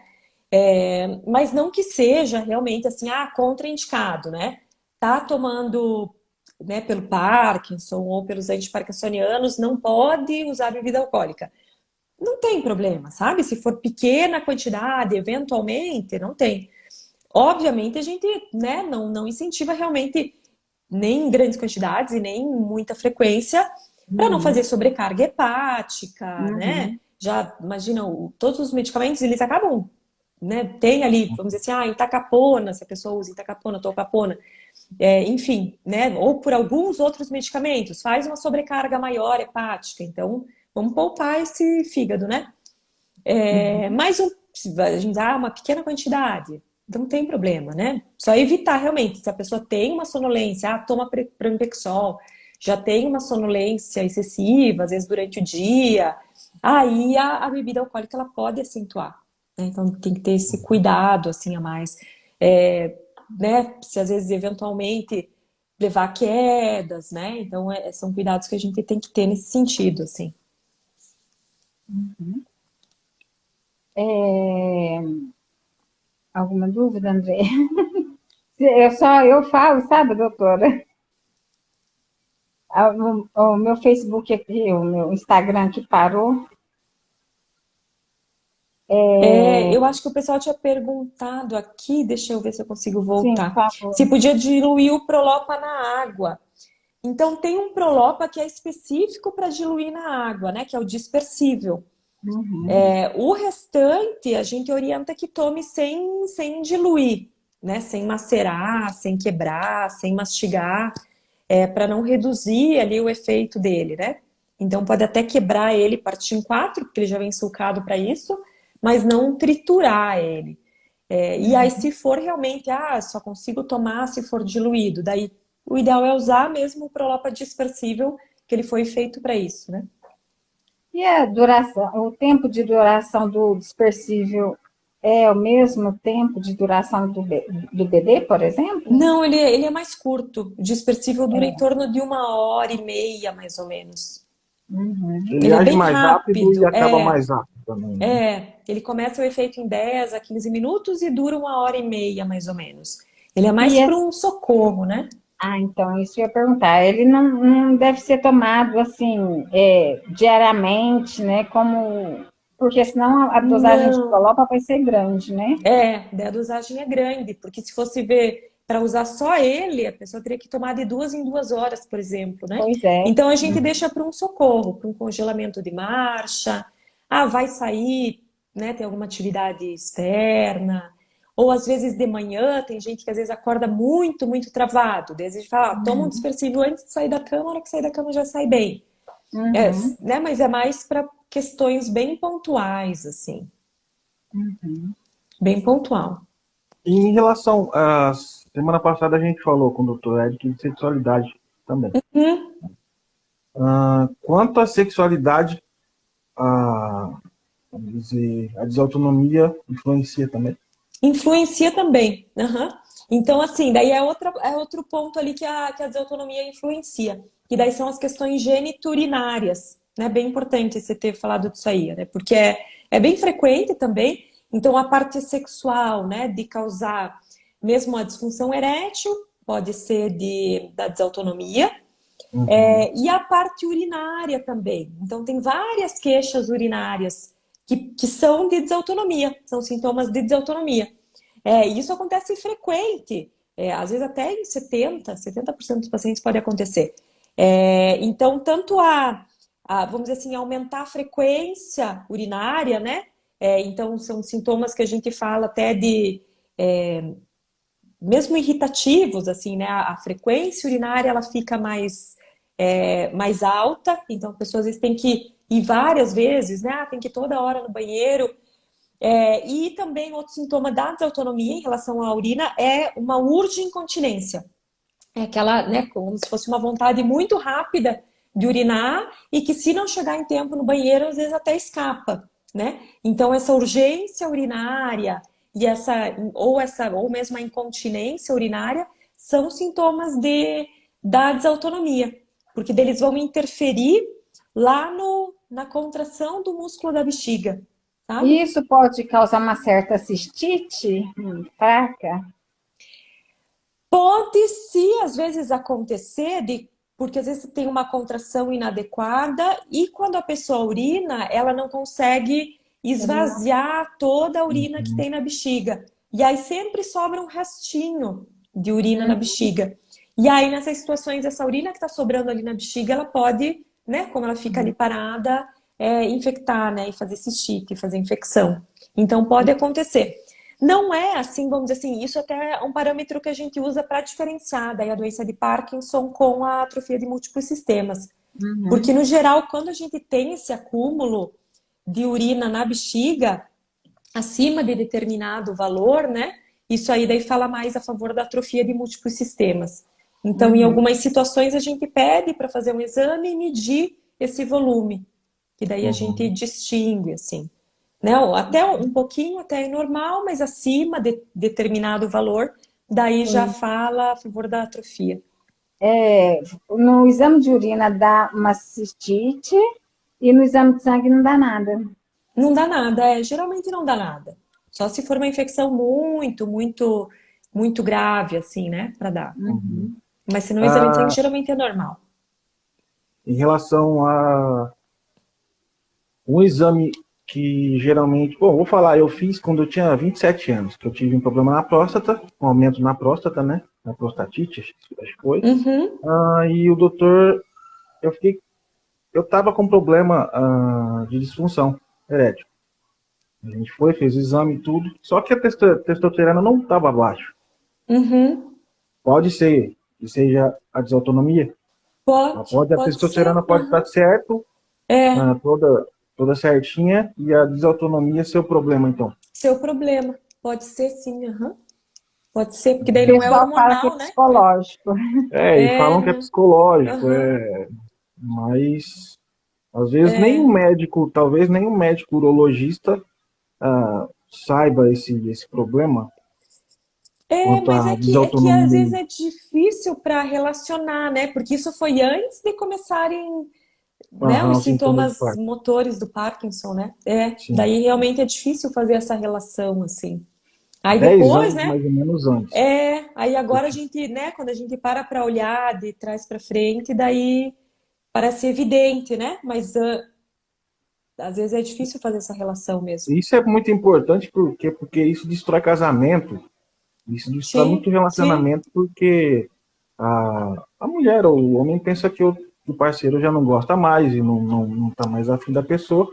Mas não que seja realmente, assim, contraindicado, né? Tá tomando, né, pelo Parkinson ou pelos antiparkinsonianos, não pode usar bebida alcoólica. Não tem problema, sabe? Se for pequena quantidade, eventualmente, não tem. Obviamente, a gente, né, não incentiva realmente nem em grandes quantidades e nem em muita frequência, para não fazer sobrecarga hepática, né? Já imagina, todos os medicamentos, eles acabam, né? Tem ali, vamos dizer assim, entacapona, se a pessoa usa entacapona, tolcapona, enfim, né? Ou por alguns outros medicamentos, faz uma sobrecarga maior hepática. Então, vamos poupar esse fígado, né? Mais a gente dá uma pequena quantidade, não tem problema, né? Só evitar realmente, se a pessoa tem uma sonolência, toma pramipexol, já tem uma sonolência excessiva, às vezes durante o dia, aí a bebida alcoólica ela pode acentuar, né? Então tem que ter esse cuidado assim a mais, né? Se às vezes eventualmente levar a quedas, né? Então são cuidados que a gente tem que ter nesse sentido, assim. Alguma dúvida, André? Eu falo, sabe, doutora? O meu Facebook aqui, o meu Instagram que parou. Eu acho que o pessoal tinha perguntado aqui, deixa eu ver se eu consigo Sim, por voltar, se favor. podia diluir o Prolopa na água. Então, tem um Prolopa que é específico para diluir na água, né? Que é o dispersível. O restante, a gente orienta que tome sem diluir, né? Sem macerar, sem quebrar, sem mastigar, para não reduzir ali o efeito dele, né? Então, pode até quebrar ele, partir em quatro, porque ele já vem sulcado para isso, mas não triturar ele. E aí, se for realmente, só consigo tomar se for diluído, daí o ideal é usar mesmo o Prolopa dispersível, que ele foi feito para isso, né? E a duração, o tempo de duração do dispersível é o mesmo tempo de duração do BD, por exemplo? Não, ele é mais curto. O dispersível dura em torno de 1h30, mais ou menos. Ele Ele é age bem mais rápido e rápido. acaba mais rápido também, né? Ele começa o efeito em 10 a 15 minutos e dura 1h30, mais ou menos. Ele é E mais para um socorro, né? então, isso eu ia perguntar. Ele não deve ser tomado assim, diariamente, né? Porque senão a dosagem de Não, colopa vai ser grande, né? daí a dosagem é grande, porque se fosse ver para usar só ele, a pessoa teria que tomar de 2 em 2 horas, por exemplo, né? Pois é. Então a gente deixa para um socorro, para um congelamento de marcha. Vai sair, né? Tem alguma atividade externa. Ou às vezes de manhã, tem gente que às vezes acorda muito, muito travado. Daí a gente fala, toma um dispersível antes de sair da cama, a hora que sair da cama já sai bem. Né? Mas é mais para questões bem pontuais, assim. Bem pontual. E em relação à semana passada a gente falou com o Dr. Eric de sexualidade também. Quanto à sexualidade, vamos dizer, a desautonomia influencia também? Influencia também. Então, assim, daí é outro ponto ali que a desautonomia influencia. Que daí são as questões geniturinárias, né? Bem importante você ter falado disso aí, né? Porque é bem frequente também. Então, a parte sexual, né? De causar mesmo a disfunção erétil, pode ser da desautonomia. E a parte urinária também. Então, tem várias queixas urinárias que são de desautonomia, são sintomas de desautonomia. E isso acontece frequente, às vezes até em 70% dos pacientes pode acontecer. Então, tanto vamos dizer assim, aumentar a frequência urinária, né? Então, são sintomas que a gente fala até de mesmo irritativos, assim, né? A frequência urinária ela fica mais alta, então a pessoa às vezes tem que e várias vezes, né? Tem que ir toda hora no banheiro. E também outro sintoma da desautonomia em relação à urina é uma urge-incontinência. É aquela, né, como se fosse uma vontade muito rápida de urinar e que se não chegar em tempo no banheiro, às vezes até escapa, né? Então essa urgência urinária e ou mesmo a incontinência urinária são sintomas da desautonomia, porque eles vão interferir lá na contração do músculo da bexiga, sabe? E isso pode causar uma certa cistite fraca? Pode, se às vezes acontecer, porque às vezes tem uma contração inadequada e quando a pessoa urina, ela não consegue esvaziar toda a urina que tem na bexiga. E aí sempre sobra um restinho de urina na bexiga. E aí, nessas situações, essa urina que está sobrando ali na bexiga, ela pode, né, como ela fica ali parada, infectar, né, e fazer cistite, fazer infecção. Então, pode acontecer. Não é assim, vamos dizer assim, isso até é um parâmetro que a gente usa para diferenciar daí a doença de Parkinson com a atrofia de múltiplos sistemas. Porque, no geral, quando a gente tem esse acúmulo de urina na bexiga, acima de determinado valor, né? Isso aí daí fala mais a favor da atrofia de múltiplos sistemas. Então, em algumas situações, a gente pede para fazer um exame e medir esse volume, que daí a gente distingue, assim. Né? Até um pouquinho até é normal, mas acima de determinado valor, daí já fala a favor da atrofia. No exame de urina dá uma cistite e no exame de sangue não dá nada. Não dá nada, geralmente não dá nada. Só se for uma infecção muito, muito, muito grave, assim, né, para dar. Mas se não, o exame de sangue geralmente é normal. Em relação a um exame que geralmente... Bom, vou falar, eu fiz quando eu tinha 27 anos, que eu tive um problema na próstata, um aumento na próstata, né? Na prostatite, acho que foi. E o doutor, eu tava com problema de disfunção erétil. A gente foi, fez o exame e tudo, só que a testosterona não estava abaixo. Pode ser que seja a desautonomia. A Pode testosterona ser. pode estar certo, toda certinha, e a desautonomia ser o problema, então. Seu problema. Pode ser sim, Pode ser, porque daí O não é pessoal fala que é hormonal, né? psicológico. E falam que é psicológico, Aham. mas às vezes nenhum médico, talvez nenhum médico urologista saiba esse problema quanto Mas à é que às vezes desautonomia. é difícil para relacionar, né? Porque isso foi antes de começarem, né, os Os sintomas de sintomas Parkinson. motores do Parkinson, né? Sim. Daí realmente é difícil fazer essa relação, assim. Aí 10 depois, anos né? mais ou menos antes. Aí agora a gente, né, quando a gente para olhar de trás para frente, daí parece evidente, né? Mas às vezes é difícil fazer essa relação mesmo. Isso é muito importante porque isso destrói casamento, isso destrói muito Sim, sim. relacionamento, porque a mulher ou o homem pensa que o parceiro já não gosta mais e não tá mais afim da pessoa,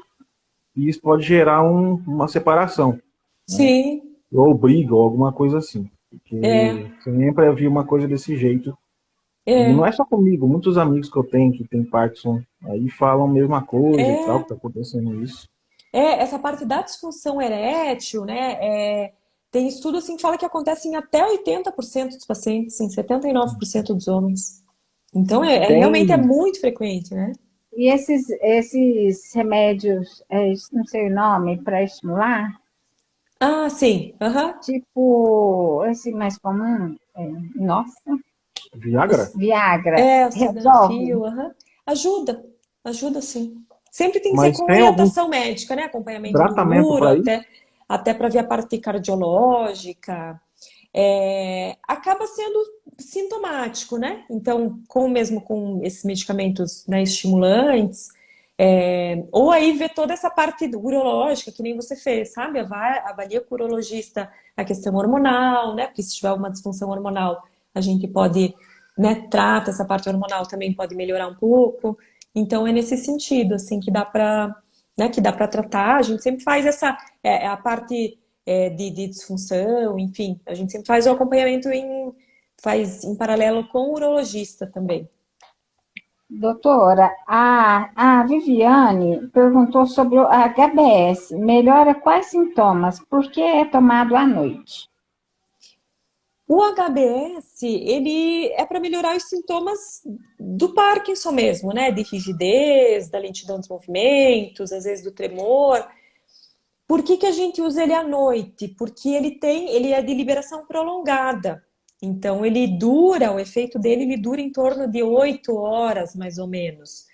e isso pode gerar uma separação, né? Sim. Ou briga, ou alguma coisa assim. Porque É, sempre eu vi uma coisa desse jeito. E não é, é só comigo, muitos amigos que eu tenho que tem Parkinson aí falam a mesma coisa e tal, que tá acontecendo isso. essa parte da disfunção erétil, né? Tem estudo assim que fala que acontece em até 80% dos pacientes, em 79% dos homens. Então realmente é Tem, muito frequente, né? E esses remédios, não sei o nome, para estimular, Ah, sim. Aham. tipo esse mais comum, nossa, Viagra? Viagra, O resolve? sildenafil, aham. Ajuda, ajuda sim. Sempre tem que ser Mas com tem algum orientação médica, né? Acompanhamento do tratamento uro, para isso? até para ver a parte cardiológica. Acaba sendo sintomático, né? Então, mesmo com esses medicamentos, né, estimulantes, ou aí ver toda essa parte urológica, que nem você fez, sabe? Avalia com o urologista a questão hormonal, né? Porque se tiver uma disfunção hormonal, a gente pode, né, trata essa parte hormonal também pode melhorar um pouco. Então, é nesse sentido, assim, que dá para, né, que dá para tratar. A gente sempre faz a parte de disfunção, enfim, a gente sempre faz o acompanhamento faz em paralelo com o urologista também. Doutora, a Viviane perguntou sobre o HBS. Melhora quais sintomas? Por que é tomado à noite? O HBS, ele é para melhorar os sintomas do Parkinson mesmo, né? De rigidez, da lentidão dos movimentos, às vezes do tremor. Por que que a gente usa ele à noite? Porque ele é de liberação prolongada. Então ele dura, o efeito dele ele dura em torno de 8 horas, mais ou menos.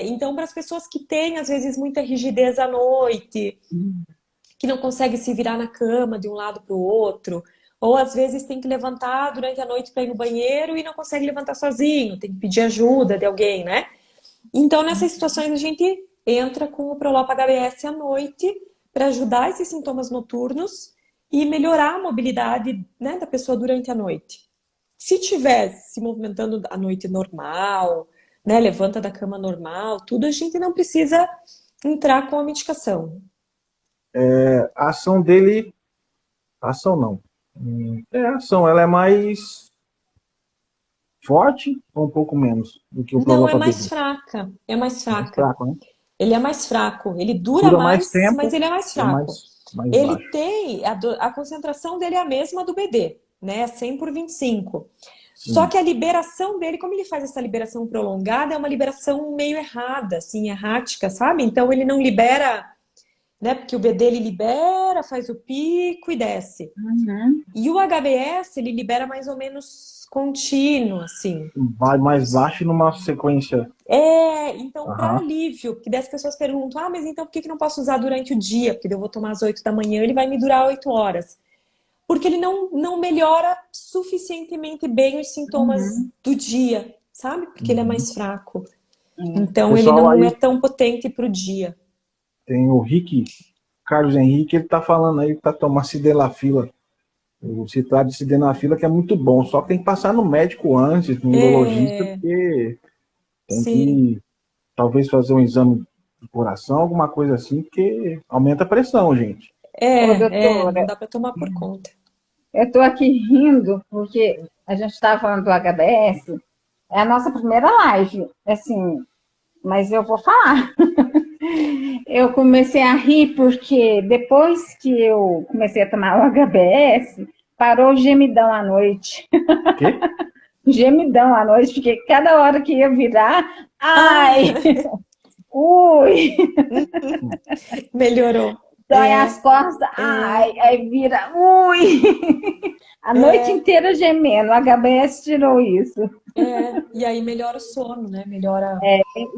Então, para as pessoas que têm, às vezes, muita rigidez à noite, que não consegue se virar na cama de um lado para o outro, ou às vezes tem que levantar durante a noite para ir no banheiro e não consegue levantar sozinho, tem que pedir ajuda de alguém, né? Então, nessas situações, a gente entra com o Prolop HBS à noite para ajudar esses sintomas noturnos e melhorar a mobilidade, né, da pessoa durante a noite. Se tiver se movimentando à noite normal, né, levanta da cama normal, tudo, a gente não precisa entrar com a medicação. A ação dele. Ação não. A ação, ela é mais forte ou um pouco menos do que o Não, é Prolopa mais BD? fraca. É mais Mais fraca. fraco, né? Ele é mais fraco. Ele dura Dura mais mais, tempo mas ele é mais e é fraco. mais Ele baixo. tem, a concentração dele é a mesma do BD, né? 100/25. Só Sim. que a liberação dele, como ele faz essa liberação prolongada, é uma liberação meio errada, assim, errática, sabe? Então ele não libera, né? Porque o BD ele libera, faz o pico e desce. Uhum. E o HBS ele libera mais ou menos contínuo, assim. Vai mais baixo numa sequência. Então, para Aham. alívio, porque daí as pessoas perguntam, mas então por que que não posso usar durante o dia? Porque daí eu vou tomar às 8 da manhã, ele vai me durar 8 horas. Porque ele não melhora suficientemente bem os sintomas Uhum. do dia, sabe? Porque ele é Uhum. mais fraco. É. Então, ele Pessoal não é aí tão potente para o dia. tem o Rick, Carlos Henrique, ele tá falando aí para tomar sildenafila. O citrado de sildenafila que é muito bom, só que tem que passar no médico antes, no urologista, É, porque tem sim. que talvez fazer um exame de coração, alguma coisa assim, porque aumenta a pressão, gente. Ô, Não doutora, dá para tomar por conta. eu estou aqui rindo porque a gente estava falando do HBS, é a nossa primeira live, assim, mas eu vou falar. Eu comecei a rir porque depois que eu comecei a tomar o HBS, parou o gemidão à noite. Quê? Gemidão à noite, porque cada hora que ia virar, Ah, ai, ui, melhorou. dói as costas, É, ai, aí vira, ui. A noite é. inteira gemendo, o HBS tirou isso. E aí melhora o sono, né? Melhora,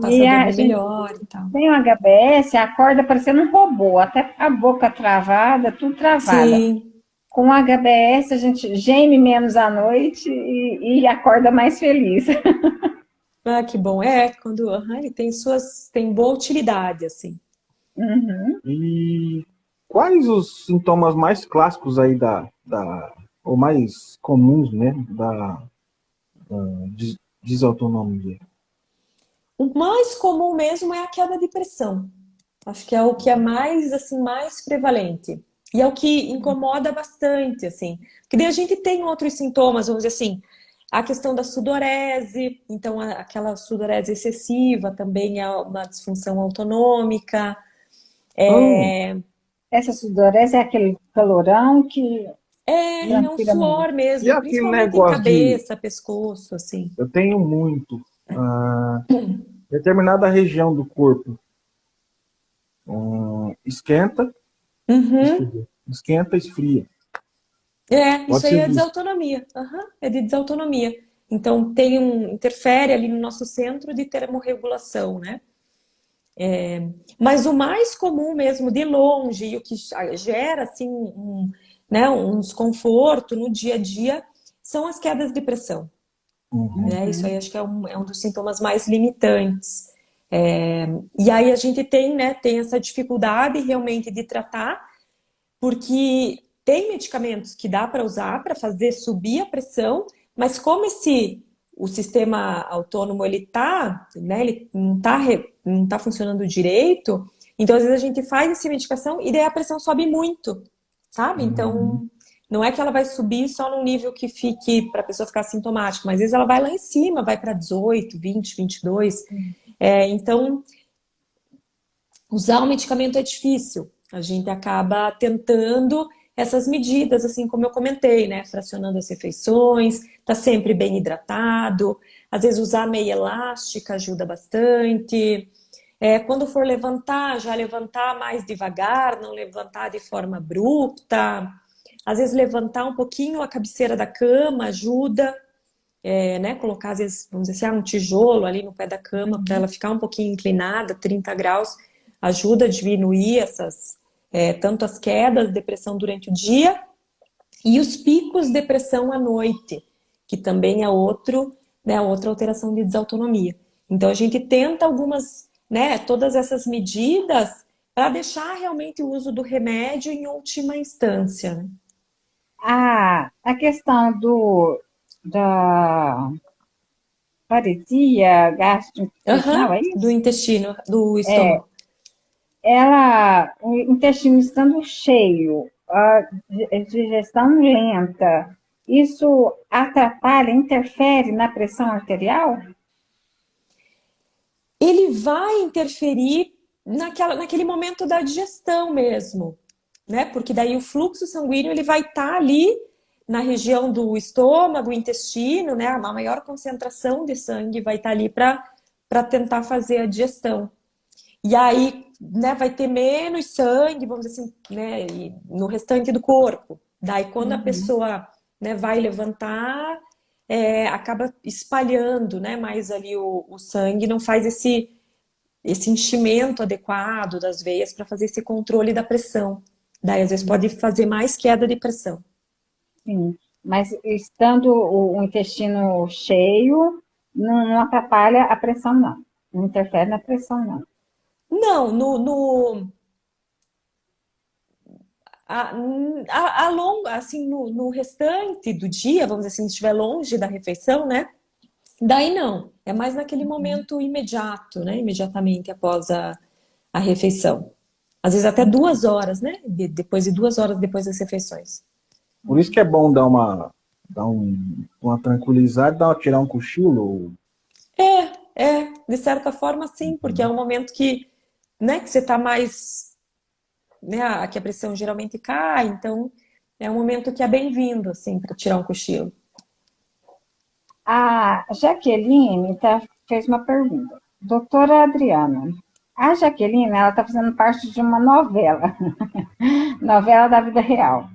passa E a a dormir gente melhor e tal. tem o HBS, acorda parecendo um robô, até a boca travada, tudo travada. Sim. Com o HBS, a gente geme menos à noite e acorda mais feliz. Ah, que bom. Quando ele tem boa utilidade, assim. Uhum. E quais os sintomas mais clássicos aí ou mais comuns, né, desautonomia? O mais comum mesmo é a queda de pressão. Acho que é o que é mais, assim, mais prevalente. E é o que incomoda bastante, assim. Porque daí a gente tem outros sintomas, vamos dizer assim, a questão da sudorese, então aquela sudorese excessiva também é uma disfunção autonômica. Oh, Essa sudorese é aquele calorão que É um transpira muito. suor e mesmo, aquele principalmente em negócio de cabeça, pescoço, assim. eu tenho muito determinada região do corpo esquenta, Uhum. esfria, esquenta, esfria. Isso Pode aí ser é disso. desautonomia. É de desautonomia. Então interfere ali no nosso centro de termorregulação, né? Mas o mais comum mesmo, de longe, e o que gera assim né, um desconforto no dia a dia, são as quedas de pressão. Uhum. Né? Isso aí acho que é um dos sintomas mais limitantes. E aí a gente tem essa dificuldade realmente de tratar, porque tem medicamentos que dá para usar para fazer subir a pressão, mas como o sistema autônomo né, ele não tá funcionando direito, então às vezes a gente faz essa medicação e daí a pressão sobe muito, sabe? Uhum. Então não é que ela vai subir só num nível que fique para a pessoa ficar sintomática, mas às vezes ela vai lá em cima, vai para 18, 20, 22. Então, usar o medicamento é difícil. A gente acaba tentando essas medidas, assim como eu comentei, né? Fracionando as refeições, tá sempre bem hidratado. Às vezes usar meia elástica ajuda bastante. Quando for levantar, já levantar mais devagar, não levantar de forma abrupta. Às vezes levantar um pouquinho a cabeceira da cama ajuda, né? Colocar, às vezes, vamos dizer assim, um tijolo ali no pé da cama para ela ficar um pouquinho inclinada, 30 graus, ajuda a diminuir tanto as quedas de pressão durante o dia e os picos de pressão à noite, que também é né, outra alteração de desautonomia. Então a gente tenta algumas, né, todas essas medidas para deixar realmente o uso do remédio em última instância, né? A questão da paresia gastrointestinal, é Do isso? intestino, do estômago. O intestino estando cheio, a digestão lenta, isso atrapalha, interfere na pressão arterial? Ele vai interferir naquele momento da digestão mesmo, né? Porque daí o fluxo sanguíneo ele vai estar ali na região do estômago, intestino, né? A maior concentração de sangue vai estar ali para tentar fazer a digestão. E aí, né, vai ter menos sangue, vamos dizer assim, né, no restante do corpo. Daí, quando a pessoa, né, vai levantar, acaba espalhando, né, mais ali o sangue, não faz esse enchimento adequado das veias para fazer esse controle da pressão. Daí, às vezes, pode fazer mais queda de pressão. Sim, mas estando o intestino cheio, não atrapalha a pressão, não. Não interfere na pressão, não. Não, assim, no restante do dia, vamos dizer assim, se estiver longe da refeição, né? Daí não. É mais naquele momento imediato, né? Imediatamente após a refeição. Às vezes até 2 horas, né? Depois de 2 horas depois das refeições. Por isso que é bom uma tranquilizada, tirar um cochilo. De certa forma, sim, porque é um momento que, né, que você está mais, né, que a pressão geralmente cai, então é um momento que é bem-vindo, assim, para tirar um cochilo. A Jaqueline fez uma pergunta. Doutora Adriana, a Jaqueline, ela está fazendo parte de uma novela, novela da vida real.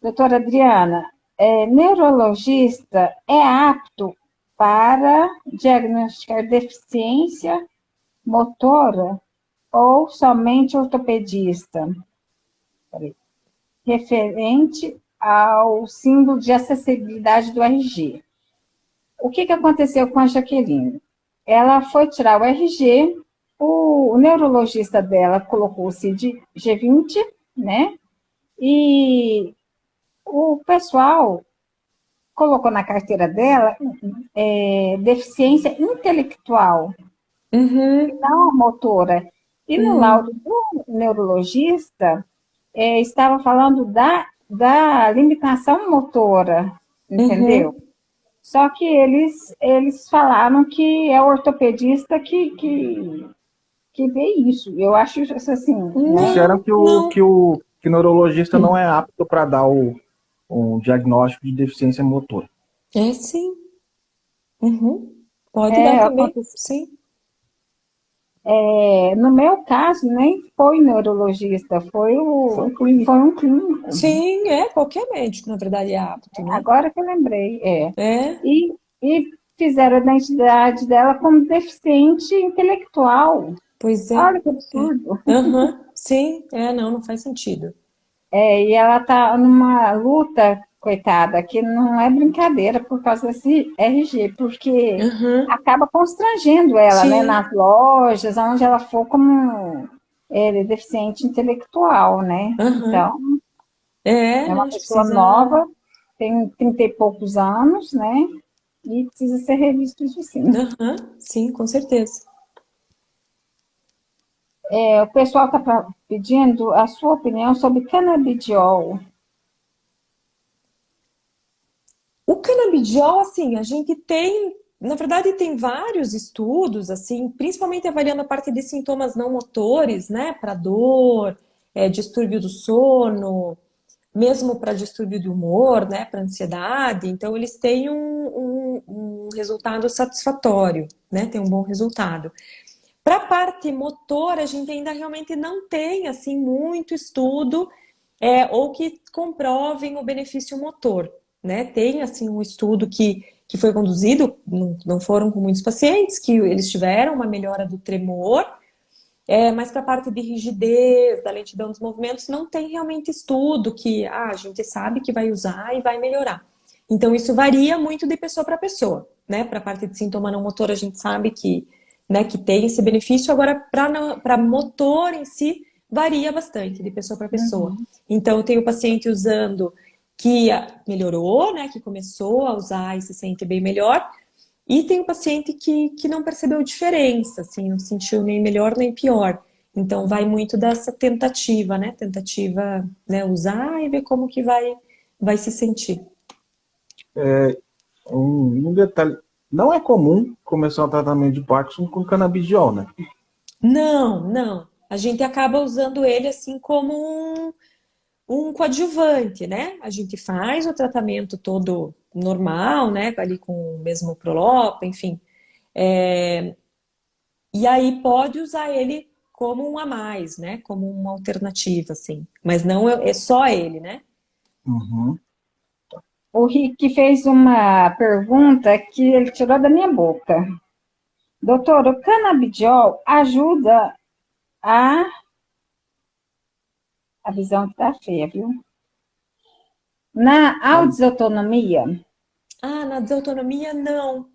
Doutora Adriana, neurologista é apto para diagnosticar deficiência motora ou somente ortopedista? Referente ao símbolo de acessibilidade do RG. O que aconteceu com a Jaqueline? Ela foi tirar o RG, o neurologista dela colocou o CID G20, né? E o pessoal colocou na carteira dela deficiência intelectual, não motora. E no laudo do neurologista, estava falando da limitação motora, entendeu? Só que eles falaram que é o ortopedista que vê isso. Eu acho isso assim, né? Disseram que o neurologista não é apto para dar um diagnóstico de deficiência motora. Sim. Pode dar também, sim. No meu caso, nem foi neurologista, foi um clínico. Sim, qualquer médico, na verdade, é apto, né? Agora que eu lembrei, E fizeram a identidade dela como deficiente intelectual. Pois é. Olha que absurdo. Sim, não faz sentido. E ela tá numa luta, coitada, que não é brincadeira por causa desse RG, porque acaba constrangendo ela, né, nas lojas, onde ela for como deficiente intelectual, né? Então, é uma pessoa nova, tem 30 e poucos anos, né? E precisa ser revisto isso sim. Sim, com certeza. O pessoal está pedindo a sua opinião sobre canabidiol. O canabidiol, assim, a gente tem, na verdade, tem vários estudos, assim, principalmente avaliando a parte de sintomas não motores, né, para dor, distúrbio do sono, mesmo para distúrbio de humor, né, para ansiedade. Então, eles têm um resultado satisfatório, né, tem um bom resultado. Para a parte motor, a gente ainda realmente não tem, assim, muito estudo ou que comprovem o benefício motor, né? Tem, assim, um estudo que foi conduzido, não foram com muitos pacientes, que eles tiveram uma melhora do tremor, mas para a parte de rigidez, da lentidão dos movimentos, não tem realmente estudo que a gente sabe que vai usar e vai melhorar. Então, isso varia muito de pessoa para pessoa, né? Para a parte de sintoma não motor, a gente sabe que, né, que tem esse benefício. Agora, para motor em si, varia bastante de pessoa para pessoa. Uhum. Então, eu tenho paciente usando que melhorou, né, que começou a usar e se sente bem melhor. E tem o paciente que não percebeu diferença, assim, não sentiu nem melhor nem pior. Então, vai muito dessa tentativa, né? Tentativa, né, usar e ver como que vai se sentir. Um detalhe, não é comum começar o tratamento de Parkinson com canabidiol, né? Não, não. A gente acaba usando ele assim como um coadjuvante, né? A gente faz o tratamento todo normal, né? Ali com o mesmo Prolopa, enfim. E aí pode usar ele como um a mais, né? Como uma alternativa, assim. Mas não é só ele, né? Uhum. O Rick fez uma pergunta que ele tirou da minha boca. Doutor, o canabidiol ajuda a visão que tá feia, viu? Na autonomia, Ah, na desautonomia, não.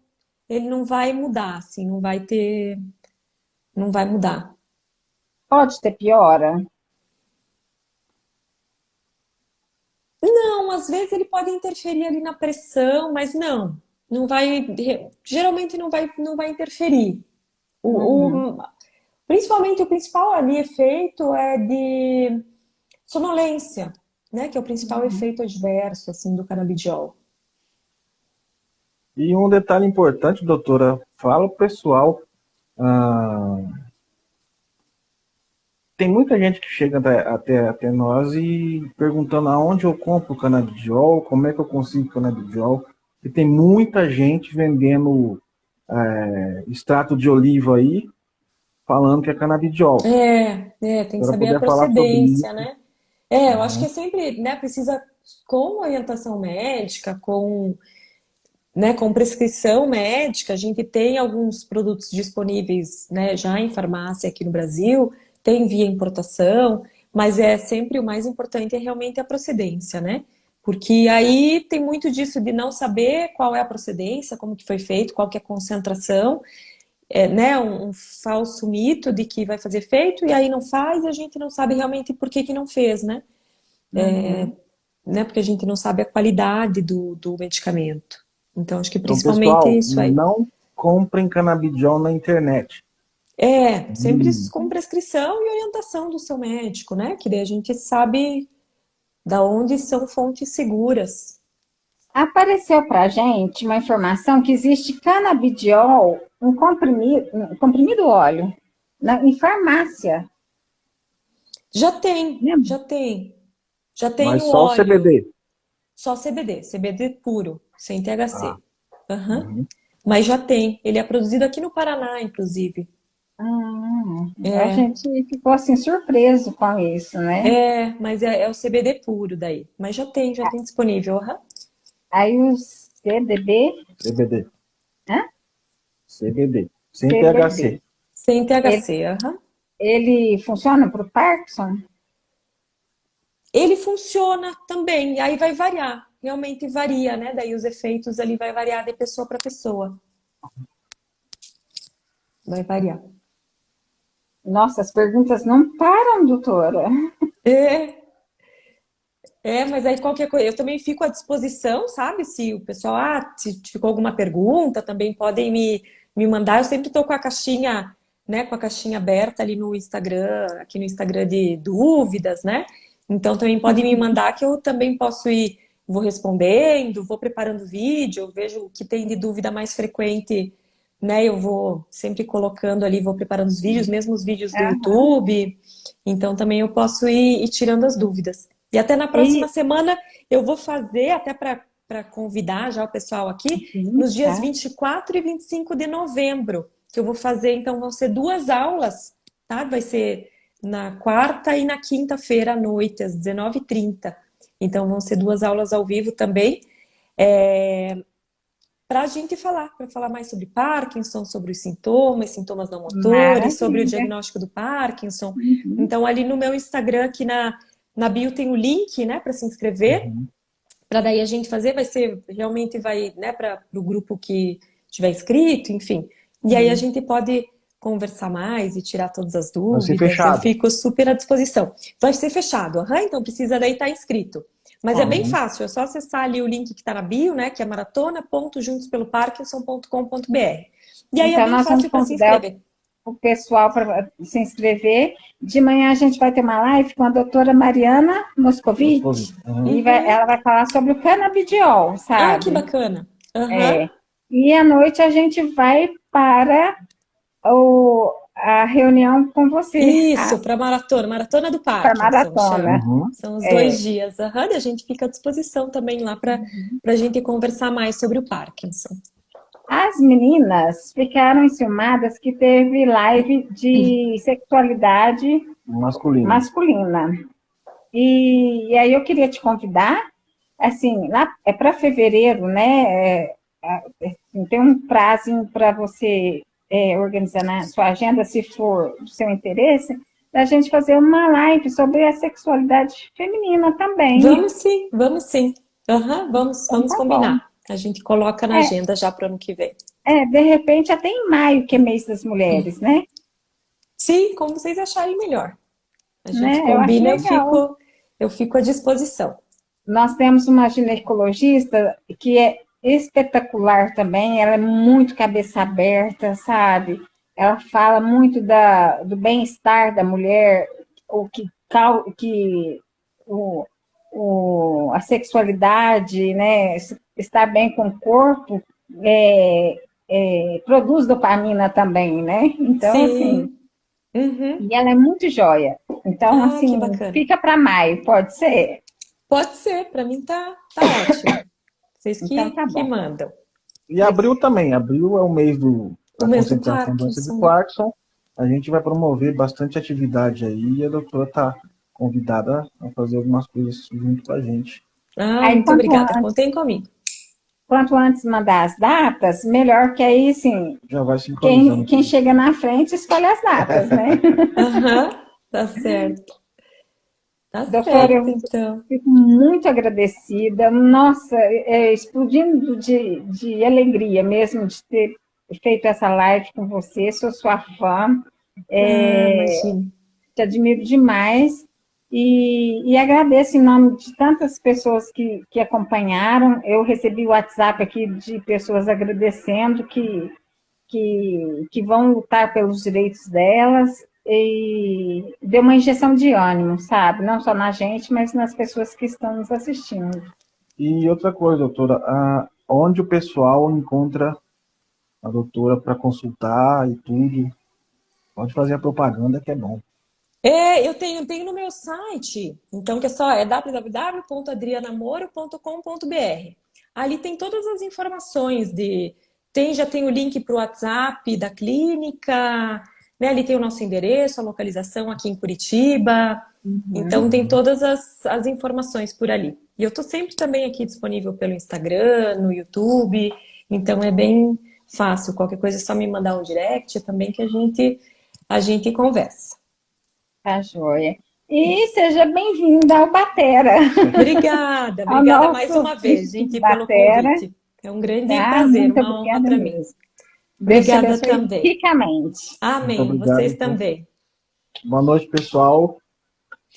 Ele não vai mudar, assim, não vai ter. Não vai mudar. pode ter piora? Não, às vezes ele pode interferir ali na pressão, mas não. Não vai. Geralmente não vai interferir. Uhum. Principalmente o principal ali efeito é de sonolência, né? Que é o principal efeito adverso, assim, do canabidiol. E um detalhe importante, doutora, fala pro pessoal, ah, tem muita gente que chega até nós e perguntando aonde eu compro canabidiol, como é que eu consigo canabidiol, e tem muita gente vendendo extrato de oliva aí, falando que é canabidiol. Tem que Para saber a poder falar sobre procedência, isso, né? Eu acho que é sempre, né, precisa com orientação médica, com prescrição médica, a gente tem alguns produtos disponíveis, né, já em farmácia aqui no Brasil, tem via importação, mas é sempre o mais importante é realmente a procedência, né? Porque aí tem muito disso de não saber qual é a procedência, como que foi feito, qual que é a concentração, né, um falso mito de que vai fazer efeito e aí não faz e a gente não sabe realmente por que que não fez, né? Uhum. Né? Porque a gente não sabe a qualidade do medicamento. Então, acho que então, principalmente pessoal, isso aí. não comprem canabidiol na internet. Sempre Hum. com prescrição e orientação do seu médico, né? Que daí a gente sabe da onde são fontes seguras. Apareceu para a gente uma informação que existe canabidiol, um comprimido óleo, em farmácia. Já tem, Lembra? já tem. Já tem Mas o só o óleo, CBD. só CBD puro, sem Ah, THC. Aham. uhum. Mas já tem. Ele é produzido aqui no Paraná, inclusive. A É, gente ficou assim surpreso com isso, né? mas é o CBD puro daí. Mas já tem disponível. Aham. Aí o CDB, CBD. né? CBD. Sem CBD. THC. Sem Ele, THC, aham. ele funciona para o Parkinson? Ele funciona também, e aí vai variar. Realmente varia, né? Daí os efeitos ali vai variar de pessoa para pessoa. Vai variar. Nossa, as perguntas não param, doutora. É, mas aí qualquer coisa, eu também fico à disposição, sabe? Se o pessoal, se ficou alguma pergunta, também podem me mandar. Eu sempre estou com a caixinha, né? Com a caixinha aberta ali no Instagram, aqui no Instagram de dúvidas, né? Então também podem me mandar que eu também posso ir vou respondendo, vou preparando vídeo, eu vejo o que tem de dúvida mais frequente, né? Eu vou sempre colocando ali, vou preparando os vídeos, mesmo os vídeos do YouTube. Então também eu posso ir tirando as dúvidas. E até na próxima semana eu vou fazer, até para convidar já o pessoal aqui, nos dias 24 e 25 de novembro, que eu vou fazer, então vão ser 2 aulas, tá? Vai ser na quarta e na quinta-feira à noite, às 19h30. Então vão ser 2 aulas ao vivo também, para a gente para falar mais sobre Parkinson, sobre os sintomas não motores, Maravilha. sobre o diagnóstico do Parkinson. Então ali no meu Instagram, aqui na bio tem o link, né, para se inscrever, para daí a gente fazer, realmente vai, né, para o grupo que tiver inscrito, enfim. E aí a gente pode conversar mais e tirar todas as dúvidas. Vai ser fechado. Eu fico super à disposição. Vai ser fechado, então precisa daí estar inscrito. Mas é bem fácil, é só acessar ali o link que está na bio, né, que é maratona.juntospeloparkinson.com.br. E aí Então, é bem fácil para se inscrever. O pessoal para se inscrever. De manhã a gente vai ter uma live com a doutora Mariana Moscovitch. E ela vai falar sobre o canabidiol, sabe? Ah, que bacana. E à noite a gente vai para a reunião com você. Isso, para maratona do Parkinson. Para maratona. São os 2 dias. E a gente fica à disposição também lá para a gente conversar mais sobre o Parkinson. As meninas ficaram enciumadas que teve live de sexualidade masculina. E aí eu queria te convidar, assim, lá é para fevereiro, né? Tem um prazo para você organizar na sua agenda, se for do seu interesse, da gente fazer uma live sobre a sexualidade feminina também. Vamos sim. Vamos combinar. Bom. A gente coloca na agenda já para o ano que vem. De repente até em maio, que é mês das mulheres, né? Sim, como vocês acharem melhor. A gente combina, eu fico à disposição. Nós temos uma ginecologista que é espetacular também, ela é muito cabeça aberta, sabe? Ela fala muito do bem-estar da mulher, a sexualidade, né? Estar bem com o corpo, produz dopamina também, né? Então, assim, e ela é muito joia. Então, assim, fica para maio, pode ser? Pode ser, para mim tá ótimo. Vocês que mandam. E abril também. Abril é o mês da conscientização da doença de Parkinson. A gente vai promover bastante atividade aí e a doutora está convidada a fazer algumas coisas junto com a gente. Muito obrigada. Contem comigo. Quanto antes mandar as datas, melhor, que aí, sim, já vai se quem chega na frente escolhe as datas, né? Tá certo. Doutora, eu fico muito agradecida, nossa, explodindo de alegria mesmo de ter feito essa live com você, sou sua fã, te admiro demais e agradeço em nome de tantas pessoas que acompanharam. Eu recebi o WhatsApp aqui de pessoas agradecendo que vão lutar pelos direitos delas. E deu uma injeção de ânimo, sabe? Não só na gente, mas nas pessoas que estão nos assistindo. E outra coisa, doutora, onde o pessoal encontra a doutora para consultar e tudo? Pode fazer a propaganda que é bom. Eu tenho no meu site, então que é www.adrianamoro.com.br. Ali tem todas as informações já tem o link para o WhatsApp da clínica. Né, ali tem o nosso endereço, a localização aqui em Curitiba. Então tem todas as informações por ali. E eu estou sempre também aqui disponível pelo Instagram, no YouTube. Então é bem fácil. Qualquer coisa é só me mandar um direct também que a gente conversa. Tá joia. E seja bem-vinda ao Batera. Obrigada mais uma vez, gente, pelo convite. É um grande prazer, uma honra para mim. Obrigada também. Ricamente. Amém. Obrigado, vocês também. Boa noite, pessoal.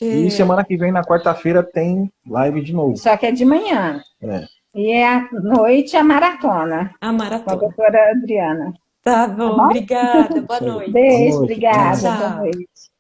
E semana que vem, na quarta-feira, tem live de novo. Só que é de manhã. E à noite a maratona. A maratona. Com a doutora Adriana. Tá bom? Obrigada. Boa noite. Beijo, obrigada. Tchau. Boa noite.